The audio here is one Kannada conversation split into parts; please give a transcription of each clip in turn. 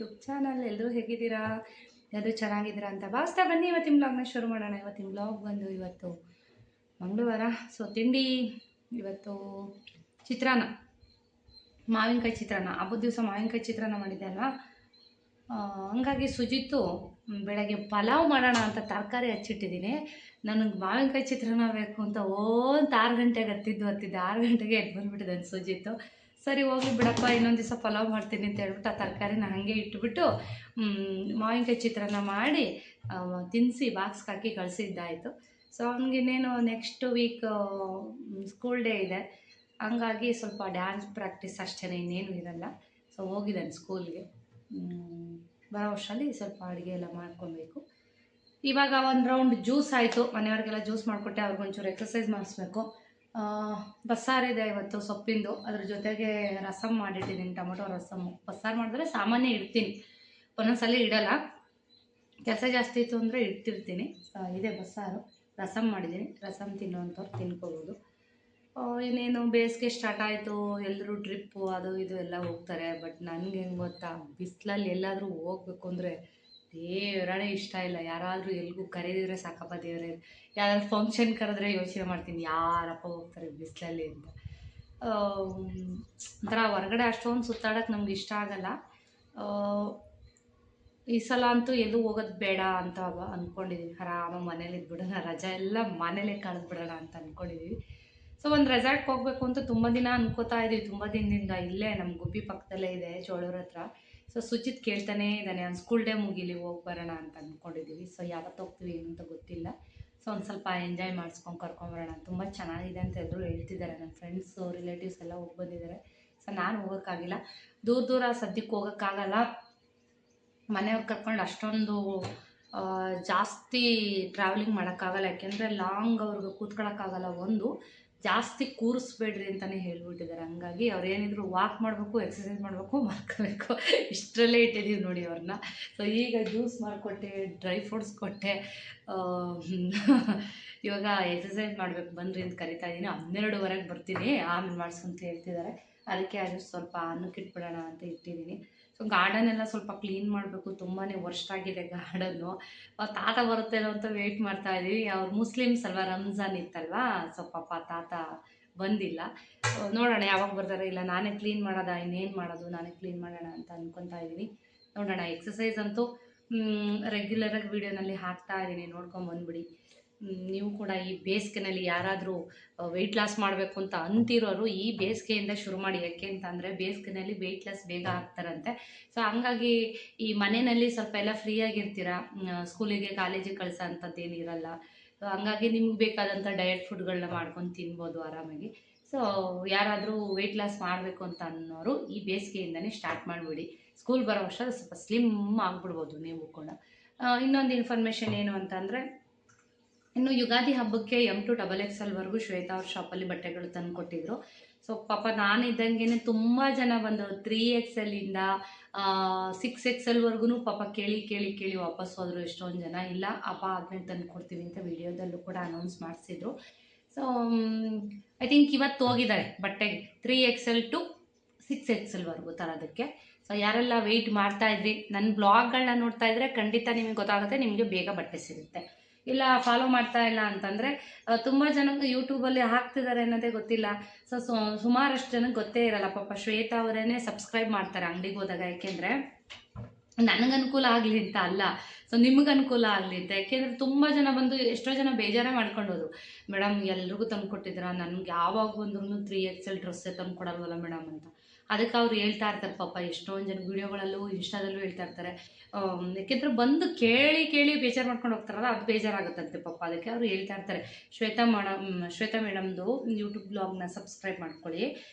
YouTube channel. ಎಲ್ಲರೂ ಹೇಗಿದ್ದೀರಾ? ಎಲ್ಲರೂ ಚೆನ್ನಾಗಿದ್ದೀರಾ ಅಂತ ಭಾವಿಸ್ತಾ ಬನ್ನಿ ಇವತ್ತಿನ ಬ್ಲಾಗ್ನ ಶುರು ಮಾಡೋಣ. ಇವತ್ತಿನ ಬ್ಲಾಗ್ ಬಂದು ಇವತ್ತು ಮಂಗಳವಾರ. ಸೊ ತಿಂಡಿ ಇವತ್ತು ಚಿತ್ರಾನ್ನ, ಮಾವಿನಕಾಯಿ ಚಿತ್ರಾನ್ನ. ಹಬ್ಬದ ದಿವಸ ಮಾವಿನಕಾಯಿ ಚಿತ್ರಾನ್ನ ಮಾಡಿದ್ದೆ ಅಲ್ವಾ, ಹಂಗಾಗಿ ಸುಜಿತ್ತು ಬೆಳಗ್ಗೆ ಪಲಾವ್ ಮಾಡೋಣ ಅಂತ ತರಕಾರಿ ಹಚ್ಚಿಟ್ಟಿದ್ದೀನಿ. ನನಗೆ ಮಾವಿನಕಾಯಿ ಚಿತ್ರಾನ್ನ ಬೇಕು ಅಂತ 6 ಗಂಟೆಗೆ ಹತ್ತಿದ್ದು 6 ಗಂಟೆಗೆ ಎದ್ದು ಬಂದುಬಿಟ್ಟಿದೆ ಸುಜಿತ್ತು. ಸರಿ ಹೋಗ್ಲಿ ಬಿಡಪ್ಪ, ಇನ್ನೊಂದು ದಿವಸ ಪಲಾವ್ ಮಾಡ್ತೀನಿ ಅಂತ ಹೇಳ್ಬಿಟ್ಟು ಆ ತರಕಾರಿನ ಹಾಗೆ ಇಟ್ಬಿಟ್ಟು ಮಾವಿನಕಾಯಿ ಚಿತ್ರಾನ್ನ ಮಾಡಿ ತಿನ್ನಿಸಿ ಬಾಕ್ಸ್ಗೆ ಹಾಕಿ ಕಳಿಸಿದ್ದಾಯಿತು. ಸೊ ಅವ್ನಿಗಿನ್ನೇನು ನೆಕ್ಸ್ಟ್ ವೀಕ್ ಸ್ಕೂಲ್ ಡೇ ಇದೆ, ಹಂಗಾಗಿ ಸ್ವಲ್ಪ ಡ್ಯಾನ್ಸ್ ಪ್ರಾಕ್ಟೀಸ್ ಅಷ್ಟೇ, ಇನ್ನೇನು ಇರಲ್ಲ. ಸೊ ಹೋಗಿದ್ದಾನೆ ಸ್ಕೂಲ್ಗೆ. ಬರೋ ವರ್ಷದಲ್ಲಿ ಸ್ವಲ್ಪ ಅಡುಗೆ ಎಲ್ಲ ಮಾಡ್ಕೊಬೇಕು. ಇವಾಗ ಒಂದು ರೌಂಡ್ ಜ್ಯೂಸ್ ಆಯಿತು, ಮನೆಯವ್ರಿಗೆಲ್ಲ ಜ್ಯೂಸ್ ಮಾಡಿಕೊಟ್ಟೆ. ಅವ್ರಿಗೊಂಚೂರು ಎಕ್ಸಸೈಸ್ ಮಾಡಿಸ್ಬೇಕು. ಬಸ್ಸಾರಿದೆ ಇವತ್ತು ಸೊಪ್ಪಿಂದು, ಅದ್ರ ಜೊತೆಗೆ ರಸಮ್ ಮಾಡಿಟ್ಟಿದ್ದೀನಿ, ಟೊಮೊಟೊ ರಸಮ್ಮು. ಬಸ್ಸಾರು ಮಾಡಿದ್ರೆ ಸಾಮಾನ್ಯ ಇಡ್ತೀನಿ, ಒಂದೊಂದ್ಸಲ ಇಡಲ್ಲ, ಕೆಲಸ ಜಾಸ್ತಿ ಇತ್ತು ಅಂದರೆ ಇಡ್ತಿರ್ತೀನಿ. ಇದೆ ಬಸ್ಸಾರು, ರಸಮ್ ಮಾಡಿದ್ದೀನಿ. ರಸಮ್ ತಿನ್ನೋವಂಥವ್ರು ತಿನ್ಕೋಬೋದು. ಇನ್ನೇನು ಬೇಸಿಗೆ ಸ್ಟಾರ್ಟ್ ಆಯಿತು, ಎಲ್ಲರೂ ಟ್ರಿಪ್ಪು ಅದು ಇದು ಎಲ್ಲ ಹೋಗ್ತಾರೆ. ಬಟ್ ನನಗೆ ಹೆಂಗೆ ಗೊತ್ತಾ, ಬಿಸಿಲಲ್ಲಿ ಎಲ್ಲಾದರೂ ಹೋಗ್ಬೇಕು ಅಂದರೆ ದೇವರಾಣೆ ಇಷ್ಟ ಇಲ್ಲ. ಯಾರಾದರೂ ಎಲ್ಗೂ ಕರೀದಿದ್ರೆ ಸಾಕಪ್ಪ ದೇವರೇ. ಯಾರಾದ್ರು ಫಂಕ್ಷನ್ ಕರೆದ್ರೆ ಯೋಚನೆ ಮಾಡ್ತೀನಿ, ಯಾರಪ್ಪ ಹೋಗ್ತಾರೆ ಬಿಸಿಲಲ್ಲಿ ಅಂತ. ಒಂಥರ ಹೊರಗಡೆ ಅಷ್ಟೊಂದು ಸುತ್ತಾಡೋಕ್ಕೆ ನಮ್ಗೆ ಇಷ್ಟ ಆಗಲ್ಲ. ಈ ಸಲ ಅಂತೂ ಎಲ್ಲೂ ಹೋಗೋದು ಬೇಡ ಅಂತ ಅಂದ್ಕೊಂಡಿದ್ದೀನಿ. ಆರಾಮಾಗಿ ಮನೇಲಿ ಇದ್ಬಿಡೋಣ, ರಜಾ ಎಲ್ಲ ಮನೇಲೇ ಕಳೆದ್ಬಿಡೋಣ ಅಂತ ಅಂದ್ಕೊಂಡಿದ್ದೀವಿ. ಸೊ ಒಂದು ರೆಸಾರ್ಟ್ಗೆ ಹೋಗಬೇಕು ಅಂತ ತುಂಬ ದಿನ ಅನ್ಕೋತಾ ಇದ್ದೀವಿ, ತುಂಬ ದಿನದಿಂದ. ಇಲ್ಲೇ ನಮ್ಮ ಗುಬ್ಬಿ ಪಕ್ಕದಲ್ಲೇ ಇದೆ, ಚೋಳೂರ ಹತ್ರ. ಸೊ ಸುಚಿತ್ ಕೇಳ್ತಾನೇ ಇದ್ದಾನೆ, ಅವ್ನು ಸ್ಕೂಲ್ ಡೇ ಮುಗೀಲಿ ಹೋಗಿ ಬರೋಣ ಅಂತ ಅಂದ್ಕೊಂಡಿದ್ದೀವಿ. ಸೊ ಯಾವತ್ತು ಹೋಗ್ತೀವಿ ಏನು ಅಂತ ಗೊತ್ತಿಲ್ಲ. ಸೊ ಒಂದು ಸ್ವಲ್ಪ ಎಂಜಾಯ್ ಮಾಡಿಸ್ಕೊಂಡು ಕರ್ಕೊಂಬರೋಣ. ತುಂಬ ಚೆನ್ನಾಗಿದೆ ಅಂತ ಎಲ್ಲರೂ ಹೇಳ್ತಿದ್ದಾರೆ, ನನ್ನ ಫ್ರೆಂಡ್ಸು ರಿಲೇಟಿವ್ಸ್ ಎಲ್ಲ ಹೋಗಿ ಬಂದಿದ್ದಾರೆ. ಸೊ ನಾನು ಹೋಗೋಕ್ಕಾಗಿಲ್ಲ, ದೂರ ಸದ್ಯಕ್ಕೆ ಹೋಗೋಕ್ಕಾಗಲ್ಲ. ಮನೆಯವ್ರು ಕರ್ಕೊಂಡು ಅಷ್ಟೊಂದು ಜಾಸ್ತಿ ಟ್ರಾವೆಲಿಂಗ್ ಮಾಡೋಕ್ಕಾಗಲ್ಲ, ಯಾಕೆಂದರೆ ಲಾಂಗ್ ಅವ್ರಿಗೆ ಕೂತ್ಕೊಳ್ಳೋಕ್ಕಾಗಲ್ಲ. ಒಂದು ಜಾಸ್ತಿ ಕೂರಿಸ್ಬೇಡ್ರಿ ಅಂತಲೇ ಹೇಳ್ಬಿಟ್ಟಿದ್ದಾರೆ. ಹಂಗಾಗಿ ಅವ್ರು ಏನಿದ್ರು ವಾಕ್ ಮಾಡಬೇಕು, ಎಕ್ಸಸೈಸ್ ಮಾಡಬೇಕು, ಮಾಡ್ಕೋಬೇಕು, ಇಷ್ಟರಲ್ಲೇ ಇಟ್ಟಿದ್ದೀವಿ ನೋಡಿ ಅವ್ರನ್ನ. ಸೊ ಈಗ ಜ್ಯೂಸ್ ಮಾಡಿಕೊಟ್ಟೆ, ಡ್ರೈ ಫ್ರೂಟ್ಸ್ ಕೊಟ್ಟೆ. ಇವಾಗ ಎಕ್ಸಸೈಸ್ ಮಾಡಬೇಕು ಬನ್ನಿರಿ ಅಂತ ಕರಿತಾ ಇದ್ದೀನಿ. 12:15 ಬರ್ತೀನಿ, ಆಮೇಲೆ ಮಾಡಿಸ್ಕೊಂತ ಹೇಳ್ತಿದ್ದಾರೆ. ಅದಕ್ಕೆ ಅದು ಸ್ವಲ್ಪ ಅನ್ನಕ್ಕೆ ಇಟ್ಬಿಡೋಣ ಅಂತ ಇಟ್ಟಿದ್ದೀನಿ. ಸೊ ಗಾರ್ಡನ್ ಎಲ್ಲ ಸ್ವಲ್ಪ ಕ್ಲೀನ್ ಮಾಡಬೇಕು, ತುಂಬಾ ವರ್ಸ್ಟ್ ಆಗಿದೆ ಗಾರ್ಡನ್ನು. ತಾತ ಬರುತ್ತೇನೋ ಅಂತ ವೆಯ್ಟ್ ಮಾಡ್ತಾ ಇದ್ದೀವಿ. ಅವ್ರು ಮುಸ್ಲಿಮ್ಸ್ ಅಲ್ವಾ, ರಂಜಾನ್ ಇತ್ತಲ್ವಾ, ಸೊ ಪಾಪ ತಾತ ಬಂದಿಲ್ಲ. ನೋಡೋಣ ಯಾವಾಗ ಬರ್ತಾರೆ. ಇಲ್ಲ ನಾನೇ ಕ್ಲೀನ್ ಮಾಡೋದಾ, ಇನ್ನೇನು ಮಾಡೋದು, ನಾನೇ ಕ್ಲೀನ್ ಮಾಡೋಣ ಅಂತ ಅಂದ್ಕೊತಾ ಇದ್ದೀನಿ. ನೋಡೋಣ. ಎಕ್ಸಸೈಸ್ ಅಂತೂ ರೆಗ್ಯುಲರಾಗಿ ವೀಡಿಯೋನಲ್ಲಿ ಹಾಕ್ತಾ ಇದ್ದೀನಿ, ನೋಡ್ಕೊಂಬಂದ್ಬಿಡಿ. ನೀವು ಕೂಡ ಈ ಬೇಸಿಗೆನಲ್ಲಿ ಯಾರಾದರೂ ವೆಯ್ಟ್ ಲಾಸ್ ಮಾಡಬೇಕು ಅಂತ ಅಂತಿರೋರು ಈ ಬೇಸಿಗೆಯಿಂದ ಶುರು ಮಾಡಿ. ಯಾಕೆ ಅಂತಂದರೆ ಬೇಸಿಗೆನಲ್ಲಿ ವೆಯ್ಟ್ ಲಾಸ್ ಬೇಗ ಆಗ್ತಾರಂತೆ. ಸೊ ಹಂಗಾಗಿ ಈ ಮನೆಯಲ್ಲಿ ಸ್ವಲ್ಪ ಎಲ್ಲ ಫ್ರೀಯಾಗಿರ್ತೀರ, ಸ್ಕೂಲಿಗೆ ಕಾಲೇಜಿಗೆ ಕಳಿಸೋ ಅಂಥದ್ದೇನು ಇರಲ್ಲ. ಸೊ ಹಂಗಾಗಿ ನಿಮ್ಗೆ ಬೇಕಾದಂಥ ಡಯಟ್ ಫುಡ್ಗಳನ್ನ ಮಾಡ್ಕೊಂಡು ತಿನ್ಬೋದು ಆರಾಮಾಗಿ. ಸೊ ಯಾರಾದರೂ ವೆಯ್ಟ್ ಲಾಸ್ ಮಾಡಬೇಕು ಅಂತ ಅನ್ನೋರು ಈ ಬೇಸಿಗೆಯಿಂದನೇ ಸ್ಟಾರ್ಟ್ ಮಾಡಿಬಿಡಿ. ಸ್ಕೂಲ್ ಬರೋ ವರ್ಷ ಸ್ವಲ್ಪ ಸ್ಲಿಮ್ ಆಗಿಬಿಡ್ಬೋದು ನೀವು ಕೂಡ. ಇನ್ನೊಂದು ಇನ್ಫಾರ್ಮೇಷನ್ ಏನು ಅಂತಂದರೆ, ಇನ್ನು ಯುಗಾದಿ ಹಬ್ಬಕ್ಕೆ M2XXL ಶ್ವೇತಾ ಅವ್ರ ಶಾಪಲ್ಲಿ ಬಟ್ಟೆಗಳು ತಂದು ಕೊಟ್ಟಿದ್ರು. ಸೊ ಪಾಪ ನಾನಿದ್ದಂಗೆ ತುಂಬ ಜನ ಬಂದರು. 3XL ಇಂದ 6XL ಪಾಪ ಕೇಳಿ ವಾಪಸ್ ಹೋದರು ಎಷ್ಟೊಂದು ಜನ. ಇಲ್ಲ ಹಬ್ಬ ಆದ್ಮೇಲೆ ತಂದು ಕೊಡ್ತೀವಿ ಅಂತ ವಿಡಿಯೋದಲ್ಲೂ ಕೂಡ ಅನೌನ್ಸ್ ಮಾಡಿಸಿದ್ರು. ಸೊ ಐ ಥಿಂಕ್ ಇವತ್ತು ಹೋಗಿದ್ದಾರೆ ಬಟ್ಟೆಗೆ 3XL to 6XL ತರೋದಕ್ಕೆ. ಸೊ ಯಾರೆಲ್ಲ ವೆಯ್ಟ್ ಮಾಡ್ತಾಯಿದ್ರಿ, ನನ್ನ ಬ್ಲಾಗ್ಗಳನ್ನ ನೋಡ್ತಾ ಇದ್ರೆ ಖಂಡಿತ ನಿಮಗೆ ಗೊತ್ತಾಗುತ್ತೆ, ನಿಮಗೆ ಬೇಗ ಬಟ್ಟೆ ಸಿಗುತ್ತೆ. ಇಲ್ಲ ಫಾಲೋ ಮಾಡ್ತಾ ಇಲ್ಲ ಅಂತಂದರೆ ತುಂಬ ಜನಕ್ಕೆ ಯೂಟ್ಯೂಬಲ್ಲಿ ಹಾಕ್ತಿದ್ದಾರೆ ಅನ್ನೋದೇ ಗೊತ್ತಿಲ್ಲ. ಸೊ ಸುಮಾರಷ್ಟು ಜನಕ್ಕೆ ಗೊತ್ತೇ ಇರಲ್ಲ. ಪಾಪ ಶ್ವೇತಾ ಅವರೇ ಸಬ್ಸ್ಕ್ರೈಬ್ ಮಾಡ್ತಾರೆ ಅಂಗಡಿಗೆ ಹೋದಾಗ, ಯಾಕೆಂದರೆ ನನಗೆ ಅನುಕೂಲ ಆಗಲಿ ಅಂತ ಅಲ್ಲ, ಸೊ ನಿಮ್ಗೆ ಅನುಕೂಲ ಆಗಲಿ ಅಂತ. ಯಾಕೆಂದರೆ ತುಂಬ ಜನ ಬಂದು ಎಷ್ಟೋ ಜನ ಬೇಜಾರೇ ಮಾಡ್ಕೊಂಡೋದು, ಮೇಡಮ್ ಎಲ್ರಿಗೂ ತಂದು ಕೊಟ್ಟಿದ್ದೀರಾ, ನನಗೆ ಯಾವಾಗ ಬಂದ್ರೂ 3XL ಡ್ರೆಸ್ಸೇ ತಂದು ಕೊಡಲ್ವಲ್ಲ ಮೇಡಮ್ ಅಂತ. ಅದಕ್ಕೆ ಅವ್ರು ಹೇಳ್ತಾ ಇರ್ತಾರೆ ಪಾಪ, ಎಷ್ಟೊಂದು ಜನ ವೀಡಿಯೋಗಳಲ್ಲೂ ಇನ್ಸ್ಟಾದಲ್ಲೂ ಹೇಳ್ತಾ ಇರ್ತಾರೆ. ಯಾಕೆಂದರೆ ಬಂದು ಕೇಳಿ ಬೇಜಾರು ಮಾಡ್ಕೊಂಡು ಹೋಗ್ತಾರಲ್ಲ, ಅದು ಬೇಜಾರಾಗುತ್ತಂತೆ ಪಾಪ. ಅದಕ್ಕೆ ಅವರು ಹೇಳ್ತಾ ಇರ್ತಾರೆ, ಶ್ವೇತಾ ಮೇಡಮ್ದು ಯೂಟ್ಯೂಬ್ ಬ್ಲಾಗ್ನ ಸಬ್ಸ್ಕ್ರೈಬ್ ಮಾಡ್ಕೊಳ್ಳಿ,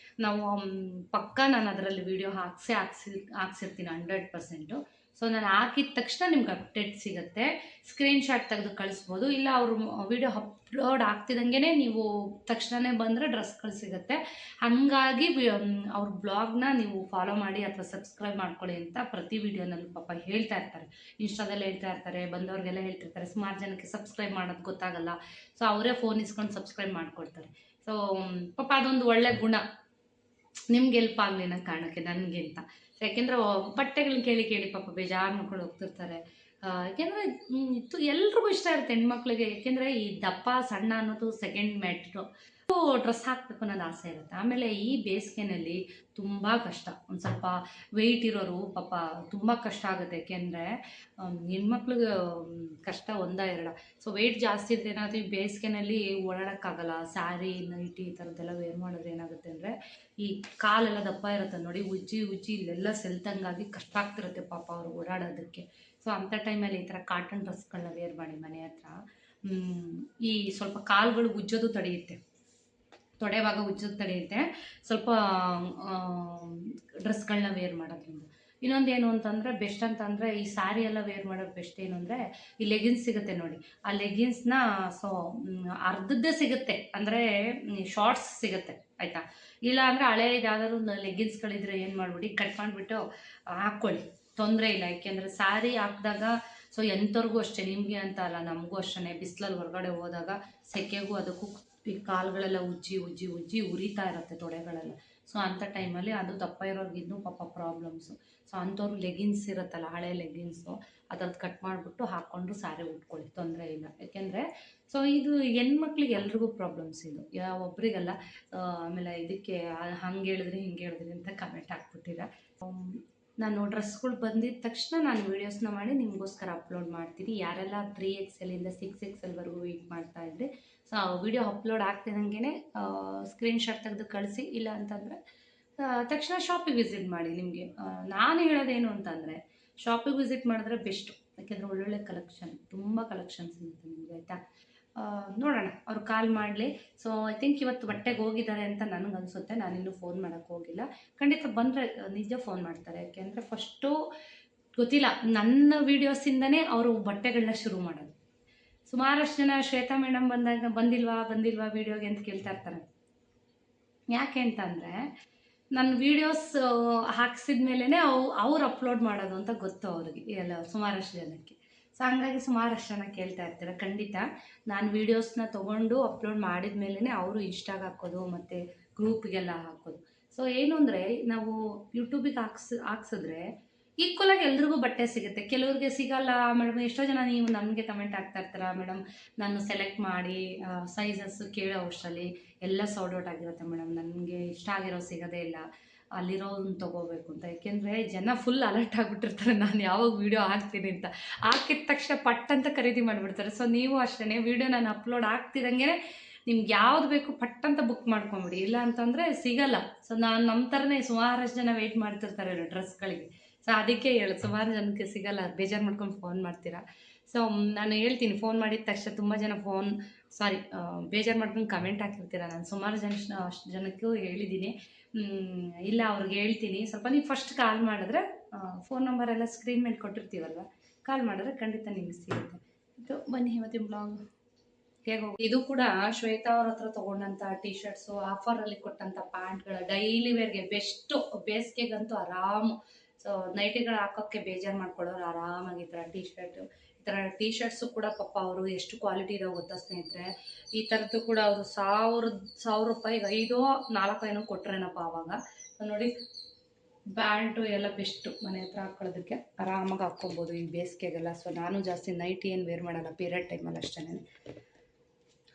ನಾವು ಪಕ್ಕ ನಾನು ಅದರಲ್ಲಿ ವೀಡಿಯೋ ಹಾಕ್ಸಿರ್ತೀನಿ 100%. ಸೊ ನಾನು ಹಾಕಿದ ತಕ್ಷಣ ನಿಮ್ಗೆ ಅಪ್ಡೇಟ್ ಸಿಗುತ್ತೆ. ಸ್ಕ್ರೀನ್ಶಾಟ್ ತೆಗೆದು ಕಳಿಸ್ಬೋದು, ಇಲ್ಲ ಅವರು ವಿಡಿಯೋ ಅಪ್ಲೋಡ್ ಆಗ್ತಿದ್ದಂಗೆ ನೀವು ತಕ್ಷಣವೇ ಬಂದರೆ ಡ್ರೆಸ್ಗಳು ಸಿಗುತ್ತೆ. ಹಾಗಾಗಿ ಅವ್ರ ಬ್ಲಾಗ್ನ ನೀವು ಫಾಲೋ ಮಾಡಿ ಅಥವಾ ಸಬ್ಸ್ಕ್ರೈಬ್ ಮಾಡ್ಕೊಳ್ಳಿ ಅಂತ ಪ್ರತಿ ವಿಡಿಯೋನಲ್ಲಿ ಪಾಪ ಹೇಳ್ತಾ ಇರ್ತಾರೆ. ಇನ್ಸ್ಟಾದಲ್ಲಿ ಹೇಳ್ತಾ ಇರ್ತಾರೆ, ಬಂದವ್ರಿಗೆಲ್ಲ ಹೇಳ್ತಿರ್ತಾರೆ. ಸುಮಾರು ಜನಕ್ಕೆ ಸಬ್ಸ್ಕ್ರೈಬ್ ಮಾಡೋದು ಗೊತ್ತಾಗಲ್ಲ, ಸೊ ಅವರೇ ಫೋನ್ ಇಸ್ಕೊಂಡು ಸಬ್ಸ್ಕ್ರೈಬ್ ಮಾಡಿಕೊಡ್ತಾರೆ. ಸೊ ಪಾಪ ಅದೊಂದು ಒಳ್ಳೆ ಗುಣ, ನಿಮ್ಗೆ ಹೆಲ್ಪ್ ಆಗಲಿ ಅನ್ನೋ ಕಾರಣಕ್ಕೆ ನನಗೆ ಅಂತ. ಯಾಕೆಂದರೆ ಬಟ್ಟೆಗಳನ್ನ ಕೇಳಿ ಕೇಳಿ ಪಾಪ ಬೇಜಾರು ಮಾಡ್ಕೊಂಡು ಹೋಗ್ತಿರ್ತಾರೆ. ಯಾಕೆಂದರೆ ಎಲ್ರಿಗೂ ಇಷ್ಟ ಇರುತ್ತೆ ಹೆಣ್ಮಕ್ಳಿಗೆ. ಯಾಕೆಂದರೆ ಈ ದಪ್ಪ ಸಣ್ಣ ಅನ್ನೋದು ಸೆಕೆಂಡ್ ಮ್ಯಾಟ್ರು. ಡ್ರೆಸ್ ಹಾಕಬೇಕು ಅನ್ನೋದು ಆಸೆ ಇರುತ್ತೆ. ಆಮೇಲೆ ಈ ಬೇಸಿಗೆನಲ್ಲಿ ತುಂಬ ಕಷ್ಟ. ಒಂದು ಸ್ವಲ್ಪ ವೆಯ್ಟ್ ಇರೋರು ಪಾಪ ತುಂಬ ಕಷ್ಟ ಆಗುತ್ತೆ. ಏಕೆಂದರೆ ಹೆಣ್ಮಕ್ಳಿಗೆ ಕಷ್ಟ ಒಂದ ಎರಡ. ಸೊ ವೆಯ್ಟ್ ಜಾಸ್ತಿ ಇದ್ರೆ ಏನಾಗುತ್ತೆ, ಈ ಬೇಸಿಗೆನಲ್ಲಿ ಓಡಾಡೋಕ್ಕಾಗಲ್ಲ. ಸ್ಯಾರಿ ನೈಟಿ ಈ ಥರದ್ದೆಲ್ಲ ವೇರ್ ಮಾಡಿದ್ರೆ ಏನಾಗುತ್ತೆ ಅಂದರೆ ಈ ಕಾಲೆಲ್ಲ ದಪ್ಪ ಇರುತ್ತೆ ನೋಡಿ, ಉಜ್ಜಿ ಉಜ್ಜಿ ಇಲ್ಲೆಲ್ಲ ಸೆಲ್ತಂಗಾಗಿ ಕಷ್ಟ ಆಗ್ತಿರುತ್ತೆ ಪಾಪ ಅವ್ರು ಓಡಾಡೋದಕ್ಕೆ. ಸೊ ಅಂಥ ಟೈಮಲ್ಲಿ ಈ ಥರ ಕಾಟನ್ ಡ್ರೆಸ್ಗಳನ್ನ ವೇರ್ ಮಾಡಿ ಮನೆ ಹತ್ರ. ಈ ಸ್ವಲ್ಪ ಕಾಲುಗಳು ಉಜ್ಜೋದು ತಡೆಯುತ್ತೆ, ತೊಡೆ ಭಾಗ ಉಜ್ಜೋದು ತಡೆಯುತ್ತೆ ಸ್ವಲ್ಪ ಡ್ರೆಸ್ಗಳನ್ನ ವೇರ್ ಮಾಡೋದ್ರಿಂದ. ಇನ್ನೊಂದೇನು ಅಂತಂದರೆ ಬೆಸ್ಟ್ ಅಂತಂದರೆ ಈ ಸ್ಯಾರಿ ಎಲ್ಲ ವೇರ್ ಮಾಡೋದು ಬೆಸ್ಟ್ ಏನು ಅಂದರೆ ಈ ಲೆಗಿನ್ಸ್ ಸಿಗುತ್ತೆ ನೋಡಿ, ಆ ಲೆಗಿನ್ಸ್ನ ಸೊ ಅರ್ಧದ್ದೇ ಸಿಗುತ್ತೆ, ಅಂದರೆ ಶಾರ್ಟ್ಸ್ ಸಿಗುತ್ತೆ ಆಯಿತಾ. ಇಲ್ಲ ಅಂದರೆ ಹಳೇದು ಯಾವ್ದಾದ್ರು ಲೆಗಿನ್ಸ್ಗಳಿದ್ರೆ ಏನು ಮಾಡಿಬಿಡಿ ಕಟ್ ಮಾಡಿಬಿಟ್ಟು ಹಾಕ್ಕೊಳ್ಳಿ, ತೊಂದರೆ ಇಲ್ಲ. ಯಾಕೆಂದರೆ ಸ್ಯಾರಿ ಹಾಕಿದಾಗ ಸೊ ಎಂಥವ್ರಿಗೂ ಅಷ್ಟೇ, ನಿಮಗೆ ಅಂತ ಅಲ್ಲ ನಮಗೂ ಅಷ್ಟೇ, ಬಿಸಿಲಲ್ಲಿ ಹೊರಗಡೆ ಹೋದಾಗ ಸೆಕೆಗೂ ಅದಕ್ಕೂ ಈ ಕಾಲುಗಳೆಲ್ಲ ಉಜ್ಜಿ ಉಜ್ಜಿ ಉಜ್ಜಿ ಉರಿತಾ ಇರುತ್ತೆ ತೊಡೆಗಳೆಲ್ಲ. ಸೊ ಅಂಥ ಟೈಮಲ್ಲಿ ಅದು ದಪ್ಪ ಇರೋರ್ಗೆ ಇನ್ನೂ ಪಾಪ ಪ್ರಾಬ್ಲಮ್ಸು. ಸೊ ಅಂಥವ್ರು ಲೆಗಿನ್ಸ್ ಇರುತ್ತಲ್ಲ, ಹಳೆ ಲೆಗಿನ್ಸು ಅದ್ರದ್ದು ಕಟ್ ಮಾಡಿಬಿಟ್ಟು ಹಾಕ್ಕೊಂಡು ಸ್ಯಾರಿ ಉಟ್ಕೊಳ್ಳಿ, ತೊಂದರೆ ಇಲ್ಲ. ಯಾಕೆಂದರೆ ಸೊ ಇದು ಹೆಣ್ಮಕ್ಳಿಗೆ ಎಲ್ರಿಗೂ ಪ್ರಾಬ್ಲಮ್ಸ್ ಇದು, ಒಬ್ರಿಗಲ್ಲ. ಆಮೇಲೆ ಇದಕ್ಕೆ ಹಂಗೆ ಹೇಳಿದ್ರಿ ಹಿಂಗೆ ಹೇಳಿದ್ರಿ ಅಂತ ಕಮೆಂಟ್ ಹಾಕ್ಬಿಟ್ಟಿರ. ನಾನು ಡ್ರೆಸ್ಗಳು ಬಂದಿದ್ದ ತಕ್ಷಣ ನಾನು ವೀಡಿಯೋಸ್ನ ಮಾಡಿ ನಿಮಗೋಸ್ಕರ ಅಪ್ಲೋಡ್ ಮಾಡ್ತೀನಿ. ಯಾರೆಲ್ಲ 3XL ಇಂದ 6XLವರೆಗೂ ವೆಯ್ಟ್ ಮಾಡ್ತಾಯಿದ್ರಿ, ಸೊ ವೀಡಿಯೋ ಅಪ್ಲೋಡ್ ಆಗ್ತಿದ್ದಂಗೆ ಸ್ಕ್ರೀನ್ಶಾಟ್ ತೆಗೆದು ಕಳಿಸಿ. ಇಲ್ಲ ಅಂತಂದರೆ ತಕ್ಷಣ ಶಾಪಿಗೆ ವಿಸಿಟ್ ಮಾಡಿ. ನಿಮಗೆ ನಾನು ಹೇಳೋದೇನು ಅಂತಂದರೆ ಶಾಪಿಗೆ ವಿಸಿಟ್ ಮಾಡಿದ್ರೆ ಬೆಸ್ಟು. ಯಾಕೆಂದರೆ ಒಳ್ಳೊಳ್ಳೆ ಕಲೆಕ್ಷನ್, ತುಂಬ ಕಲೆಕ್ಷನ್ಸ್ ಇರುತ್ತೆ ನಿಮಗೆ ಆಯಿತಾ. ನೋಡೋಣ, ಅವ್ರು ಕಾಲ್ ಮಾಡಲಿ. ಸೊ ಐ ಥಿಂಕ್ ಇವತ್ತು ಬಟ್ಟೆಗೆ ಹೋಗಿದ್ದಾರೆ ಅಂತ ನನಗನ್ಸುತ್ತೆ, ನಾನಿನ್ನೂ ಫೋನ್ ಮಾಡೋಕ್ಕೆ ಹೋಗಿಲ್ಲ. ಖಂಡಿತ ಬಂದರೆ ನಿಜ ಫೋನ್ ಮಾಡ್ತಾರೆ. ಯಾಕೆಂದರೆ ಫಸ್ಟು ಗೊತ್ತಿಲ್ಲ, ನನ್ನ ವೀಡಿಯೋಸಿಂದನೇ ಅವರು ಬಟ್ಟೆಗಳನ್ನ ಶುರು ಮಾಡೋದು. ಸುಮಾರಷ್ಟು ಜನ ಶ್ವೇತಾ ಮೇಡಮ್ ಬಂದಾಗ ಬಂದಿಲ್ವಾ ವೀಡಿಯೋಗೆ ಅಂತ ಕೇಳ್ತಾ ಇರ್ತಾರೆ. ಯಾಕೆ ಅಂತಂದರೆ ನನ್ನ ವೀಡಿಯೋಸ್ ಹಾಕ್ಸಿದ ಮೇಲೇ ಅವ್ರು ಅಪ್ಲೋಡ್ ಮಾಡೋದು ಅಂತ ಗೊತ್ತು ಅವ್ರಿಗೆ, ಎಲ್ಲ ಸುಮಾರಷ್ಟು ಜನಕ್ಕೆ. ಸೊ ಹಂಗಾಗಿ ಸುಮಾರಷ್ಟು ಜನ ಕೇಳ್ತಾ ಇರ್ತಾರೆ. ಖಂಡಿತ ನಾನು ವೀಡಿಯೋಸ್ನ ತೊಗೊಂಡು ಅಪ್ಲೋಡ್ ಮಾಡಿದ ಮೇಲೇ ಅವರು ಇನ್ಸ್ಟಾಗೆ ಹಾಕೋದು ಮತ್ತು ಗ್ರೂಪಿಗೆಲ್ಲ ಹಾಕೋದು. ಸೊ ಏನು ಅಂದರೆ ನಾವು ಯೂಟ್ಯೂಬಿಗೆ ಹಾಕ್ಸಿದ್ರೆ ಈಕ್ವಲಾಗಿ ಎಲ್ರಿಗೂ ಬಟ್ಟೆ ಸಿಗುತ್ತೆ, ಕೆಲವ್ರಿಗೆ ಸಿಗಲ್ಲ ಮೇಡಮ್. ಎಷ್ಟೋ ಜನ ನೀವು ನಮಗೆ ಕಮೆಂಟ್ ಆಗ್ತಾ ಇರ್ತೀರ, ಮೇಡಮ್ ನಾನು ಸೆಲೆಕ್ಟ್ ಮಾಡಿ ಸೈಜಸ್ ಕೇಳೋ ಅಷ್ಟರಲ್ಲಿ ಎಲ್ಲ ಸೋಲ್ಡ್ ಔಟ್ ಆಗಿರುತ್ತೆ ಮೇಡಮ್, ನನಗೆ ಇಷ್ಟ ಆಗಿರೋ ಸಿಗೋದೇ ಇಲ್ಲ, ಅಲ್ಲಿರೋದನ್ನ ತೊಗೋಬೇಕು ಅಂತ. ಏಕೆಂದರೆ ಜನ ಫುಲ್ ಅಲರ್ಟ್ ಆಗಿಬಿಟ್ಟಿರ್ತಾರೆ ನಾನು ಯಾವಾಗ ವೀಡಿಯೋ ಹಾಕ್ತೀನಿ ಅಂತ. ಹಾಕಿದ ತಕ್ಷಣ ಪಟ್ ಅಂತ ಖರೀದಿ ಮಾಡಿಬಿಡ್ತಾರೆ. ಸೊ ನೀವು ಅಷ್ಟೇ, ವೀಡಿಯೋ ನಾನು ಅಪ್ಲೋಡ್ ಆಗ್ತಿದ್ದಂಗೆ ನಿಮ್ಗೆ ಯಾವ್ದು ಬೇಕು ಪಟ್ ಅಂತ ಬುಕ್ ಮಾಡ್ಕೊಂಬಿಡಿ, ಇಲ್ಲ ಅಂತಂದರೆ ಸಿಗಲ್ಲ. ಸೊ ನಾನು ನಮ್ಮ ಥರನೇ ಸುಮಾರಷ್ಟು ಜನ ವೆಯ್ಟ್ ಮಾಡ್ತಿರ್ತಾರೆ ಡ್ರೆಸ್ಗಳಿಗೆ. ಸೊ ಅದಕ್ಕೆ ಹೇಳೋದು, ಸುಮಾರು ಜನಕ್ಕೆ ಸಿಗಲ್ಲ, ಬೇಜಾರು ಮಾಡ್ಕೊಂಡು ಫೋನ್ ಮಾಡ್ತೀರಾ. ಸೊ ನಾನು ಹೇಳ್ತೀನಿ, ಫೋನ್ ಮಾಡಿದ ತಕ್ಷಣ ತುಂಬ ಜನ ಬೇಜಾರು ಮಾಡ್ಕೊಂಡು ಕಮೆಂಟ್ ಹಾಕಿರ್ತೀರ. ನಾನು ಸುಮಾರು ಅಷ್ಟು ಜನಕ್ಕೂ ಹೇಳಿದ್ದೀನಿ. ಇಲ್ಲ ಅವ್ರಿಗೆ ಹೇಳ್ತೀನಿ, ಸ್ವಲ್ಪ ನೀವು ಫಸ್ಟ್ ಕಾಲ್ ಮಾಡಿದ್ರೆ ಫೋನ್ ನಂಬರ್ ಎಲ್ಲ ಸ್ಕ್ರೀನ್ ಮೇಲೆ ಕೊಟ್ಟಿರ್ತೀವಲ್ವ, ಕಾಲ್ ಮಾಡಿದ್ರೆ ಖಂಡಿತ ನಿಮಗೆ ಸಿಗುತ್ತೆ. ಇದು ಬನ್ನಿ ಇವತ್ತಿನ ಬ್ಲಾಗ್ ಹೇಗೆ ಇದು ಕೂಡ ಶ್ವೇತಾ ಅವ್ರ ಹತ್ರ ತೊಗೊಂಡಂಥ ಟಿ ಶರ್ಟ್ಸು, ಆಫರಲ್ಲಿ ಕೊಟ್ಟಂಥ ಪ್ಯಾಂಟ್ಗಳ ಡೈಲಿ ವೇರ್ಗೆ ಬೆಸ್ಟು. ಬೇಸಿಗೆಗಂತೂ ಆರಾಮು. ಸೊ ನೈಟಿಗಳು ಹಾಕೋಕ್ಕೆ ಬೇಜಾರು ಮಾಡ್ಕೊಳ್ಳೋರು ಆರಾಮಾಗಿ ಈ ಥರ ಟಿ ಶರ್ಟ್ಸು ಕೂಡ ಪಾಪ ಅವರು ಎಷ್ಟು ಕ್ವಾಲಿಟಿ ಇದಾವೆ ಗೊತ್ತಾ ಸ್ನೇಹಿತರೆ. ಈ ಥರದ್ದು ಕೂಡ ಅವರು 1000 ರೂಪಾಯಿಗೆ 5-4 ಏನೋ ಕೊಟ್ರೇನಪ್ಪ ಆವಾಗ. ನೋಡಿ ಬ್ಯಾಂಟು ಎಲ್ಲ ಬೆಸ್ಟು, ಮನೆ ಹತ್ರ ಹಾಕ್ಕೊಳ್ಳೋದಕ್ಕೆ ಆರಾಮಾಗಿ ಹಾಕ್ಕೊಬೋದು ಈ ಬೇಸಿಗೆಗೆಲ್ಲ. ಸೊ ನಾನು ಜಾಸ್ತಿ ನೈಟಿ ಏನು ವೇರ್ ಮಾಡಲ್ಲ, ಪೀರಿಯಡ್ ಟೈಮಲ್ಲಿ ಅಷ್ಟೇ.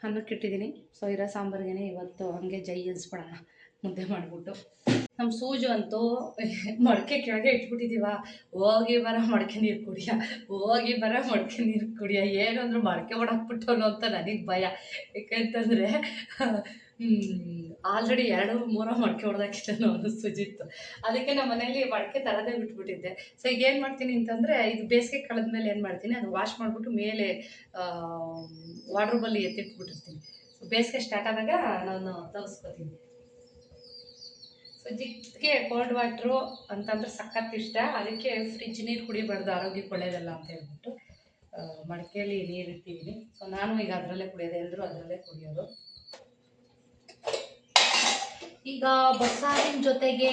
ಅನ್ನಕ್ಕೆ ಇಟ್ಟಿದ್ದೀನಿ. ಸೊ ಇರೋ ಸಾಂಬಾರಿಗೇನೆ ಇವತ್ತು ಹಾಗೆ ಜೈ ಅನ್ಸ್ಬಿಡೋಣ, ಮುದ್ದೆ ಮಾಡಿಬಿಟ್ಟು. ನಮ್ಮ ಸೂಜು ಅಂತೂ ಮಡಕೆ ಕೆಳಗೆ ಇಟ್ಬಿಟ್ಟಿದ್ದೀವ, ಹೋಗಿ ಬರ ಮಡಕೆ ನೀರು ಕುಡಿಯ ಏನಂದ್ರು ಮಡಕೆ ಹೊಡಾಕ್ಬಿಟ್ಟವನು ಅಂತ ನನಗೆ ಭಯ. ಯಾಕಂತಂದರೆ ಆಲ್ರೆಡಿ 2-3 ಮಡಕೆ ಹೊಡೆದಾಕಿದ್ದಾನು ಅವನು ಸುಜಿತ್ತು. ಅದಕ್ಕೆ ನಮ್ಮ ಮನೇಲಿ ಮಡಕೆ ತರದೇ ಬಿಟ್ಬಿಟ್ಟಿದ್ದೆ. ಸೊ ಈಗ ಏನು ಮಾಡ್ತೀನಿ ಅಂತಂದರೆ, ಇದು ಬೇಸಿಗೆ ಕಳೆದ ಮೇಲೆ ಏನು ಮಾಡ್ತೀನಿ, ಅದು ವಾಶ್ ಮಾಡಿಬಿಟ್ಟು ಮೇಲೆ ವಾಡ್ರೂಬಲ್ಲಿ ಎತ್ತಿಟ್ಬಿಟ್ಟಿರ್ತೀನಿ. ಸೊ ಬೇಸಿಗೆ ಸ್ಟಾರ್ಟ್ ಆದಾಗ ನಾನು ತೆಗೆಸ್ಕೊತೀನಿ. ಸುಜಿತ್ಗೆ ಕೋಲ್ಡ್ ವಾಟ್ರು ಅಂತಂದ್ರೆ ಸಖತ್ ಇಷ್ಟ. ಅದಕ್ಕೆ ಫ್ರಿಜ್ ನೀರು ಕುಡಿಬಾರ್ದು, ಆರೋಗ್ಯಕ್ಕೆ ಒಳ್ಳೆಯದಲ್ಲ ಅಂತ ಹೇಳ್ಬಿಟ್ಟು ಮಡಕೆಯಲ್ಲಿ ನೀರು ಇಟ್ಟಿದ್ದೀನಿ. ಸೊ ನಾನು ಈಗ ಅದರಲ್ಲೇ ಕುಡಿಯೋದು, ಎಲ್ಲರೂ ಅದರಲ್ಲೇ ಕುಡಿಯೋದು. ಈಗ ಬಸ್ಸಾರಿನ ಜೊತೆಗೆ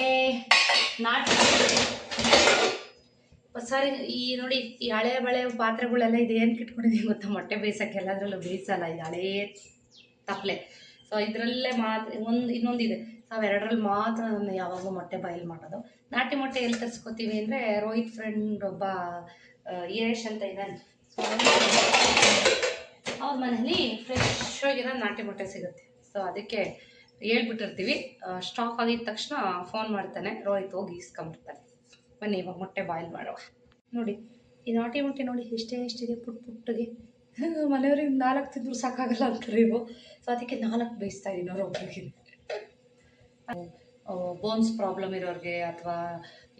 ಬಸ್ಸಾರಿ ಈ ನೋಡಿ, ಈ ಹಳೆ ಪಾತ್ರೆಗಳೆಲ್ಲ ಇದು ಏನಕ್ಕೆ ಇಟ್ಕೊಂಡಿದ್ದೀನಿ ಗೊತ್ತಾ, ಮೊಟ್ಟೆ ಬೇಯಿಸೋಕ್ಕೆ. ಎಲ್ಲದರಲ್ಲೂ ಬೇಯಿಸಲ್ಲ, ಇದು ಹಳೇ ತಪ್ಪಲೆ. ಸೊ ಇದರಲ್ಲೇ ಮಾತ್ರ ಇನ್ನೊಂದಿದೆ. ಅವೆರಡರಲ್ಲಿ ಮಾತ್ರ ನಾನು ಯಾವಾಗಲೂ ಮೊಟ್ಟೆ ಬಾಯ್ಲ್ ಮಾಡೋದು. ನಾಟಿ ಮೊಟ್ಟೆ ಎಲ್ಲಿ ತರಿಸ್ಕೊತೀವಿ ಅಂದರೆ ರೋಹಿತ್ ಫ್ರೆಂಡ್ ಒಬ್ಬ ಯಶ್ ಅಂತ ಇದ್ದಾನೆ. ಸೊ ಅವ್ರ ಮನೇಲಿ ಫ್ರೆಶ್ ಆಗಿರೋ ನಾಟಿ ಮೊಟ್ಟೆ ಸಿಗುತ್ತೆ. ಸೊ ಅದಕ್ಕೆ ಹೇಳ್ಬಿಟ್ಟಿರ್ತೀವಿ, ಸ್ಟಾಕ್ ಆಗಿದ ತಕ್ಷಣ ಫೋನ್ ಮಾಡ್ತಾನೆ, ರೋಹಿತ್ ಹೋಗಿ ಇಸ್ಕೊಂಬಿಡ್ತಾನೆ. ಬನ್ನಿ ಇವಾಗ ಮೊಟ್ಟೆ ಬಾಯ್ಲ್ ಮಾಡುವ. ನೋಡಿ ಈ ನಾಟಿ ಮೊಟ್ಟೆ ನೋಡಿ ಎಷ್ಟಿದೆ ಪುಟ್ಟಿಗೆ. ಮನೆಯವ್ರಿಗೆ 4 ತಿಂದರೂ ಸಾಕಾಗಲ್ಲ ಅಂತಾರೆ ಇವು. ಸೊ ಅದಕ್ಕೆ 4 ಬೇಯಿಸ್ತಾ ಇದ್ದೀನಿ ಅವ್ರೊಬ್ಬರಿಗೆ. ಬೋನ್ಸ್ ಪ್ರಾಬ್ಲಮ್ ಇರೋರಿಗೆ ಅಥವಾ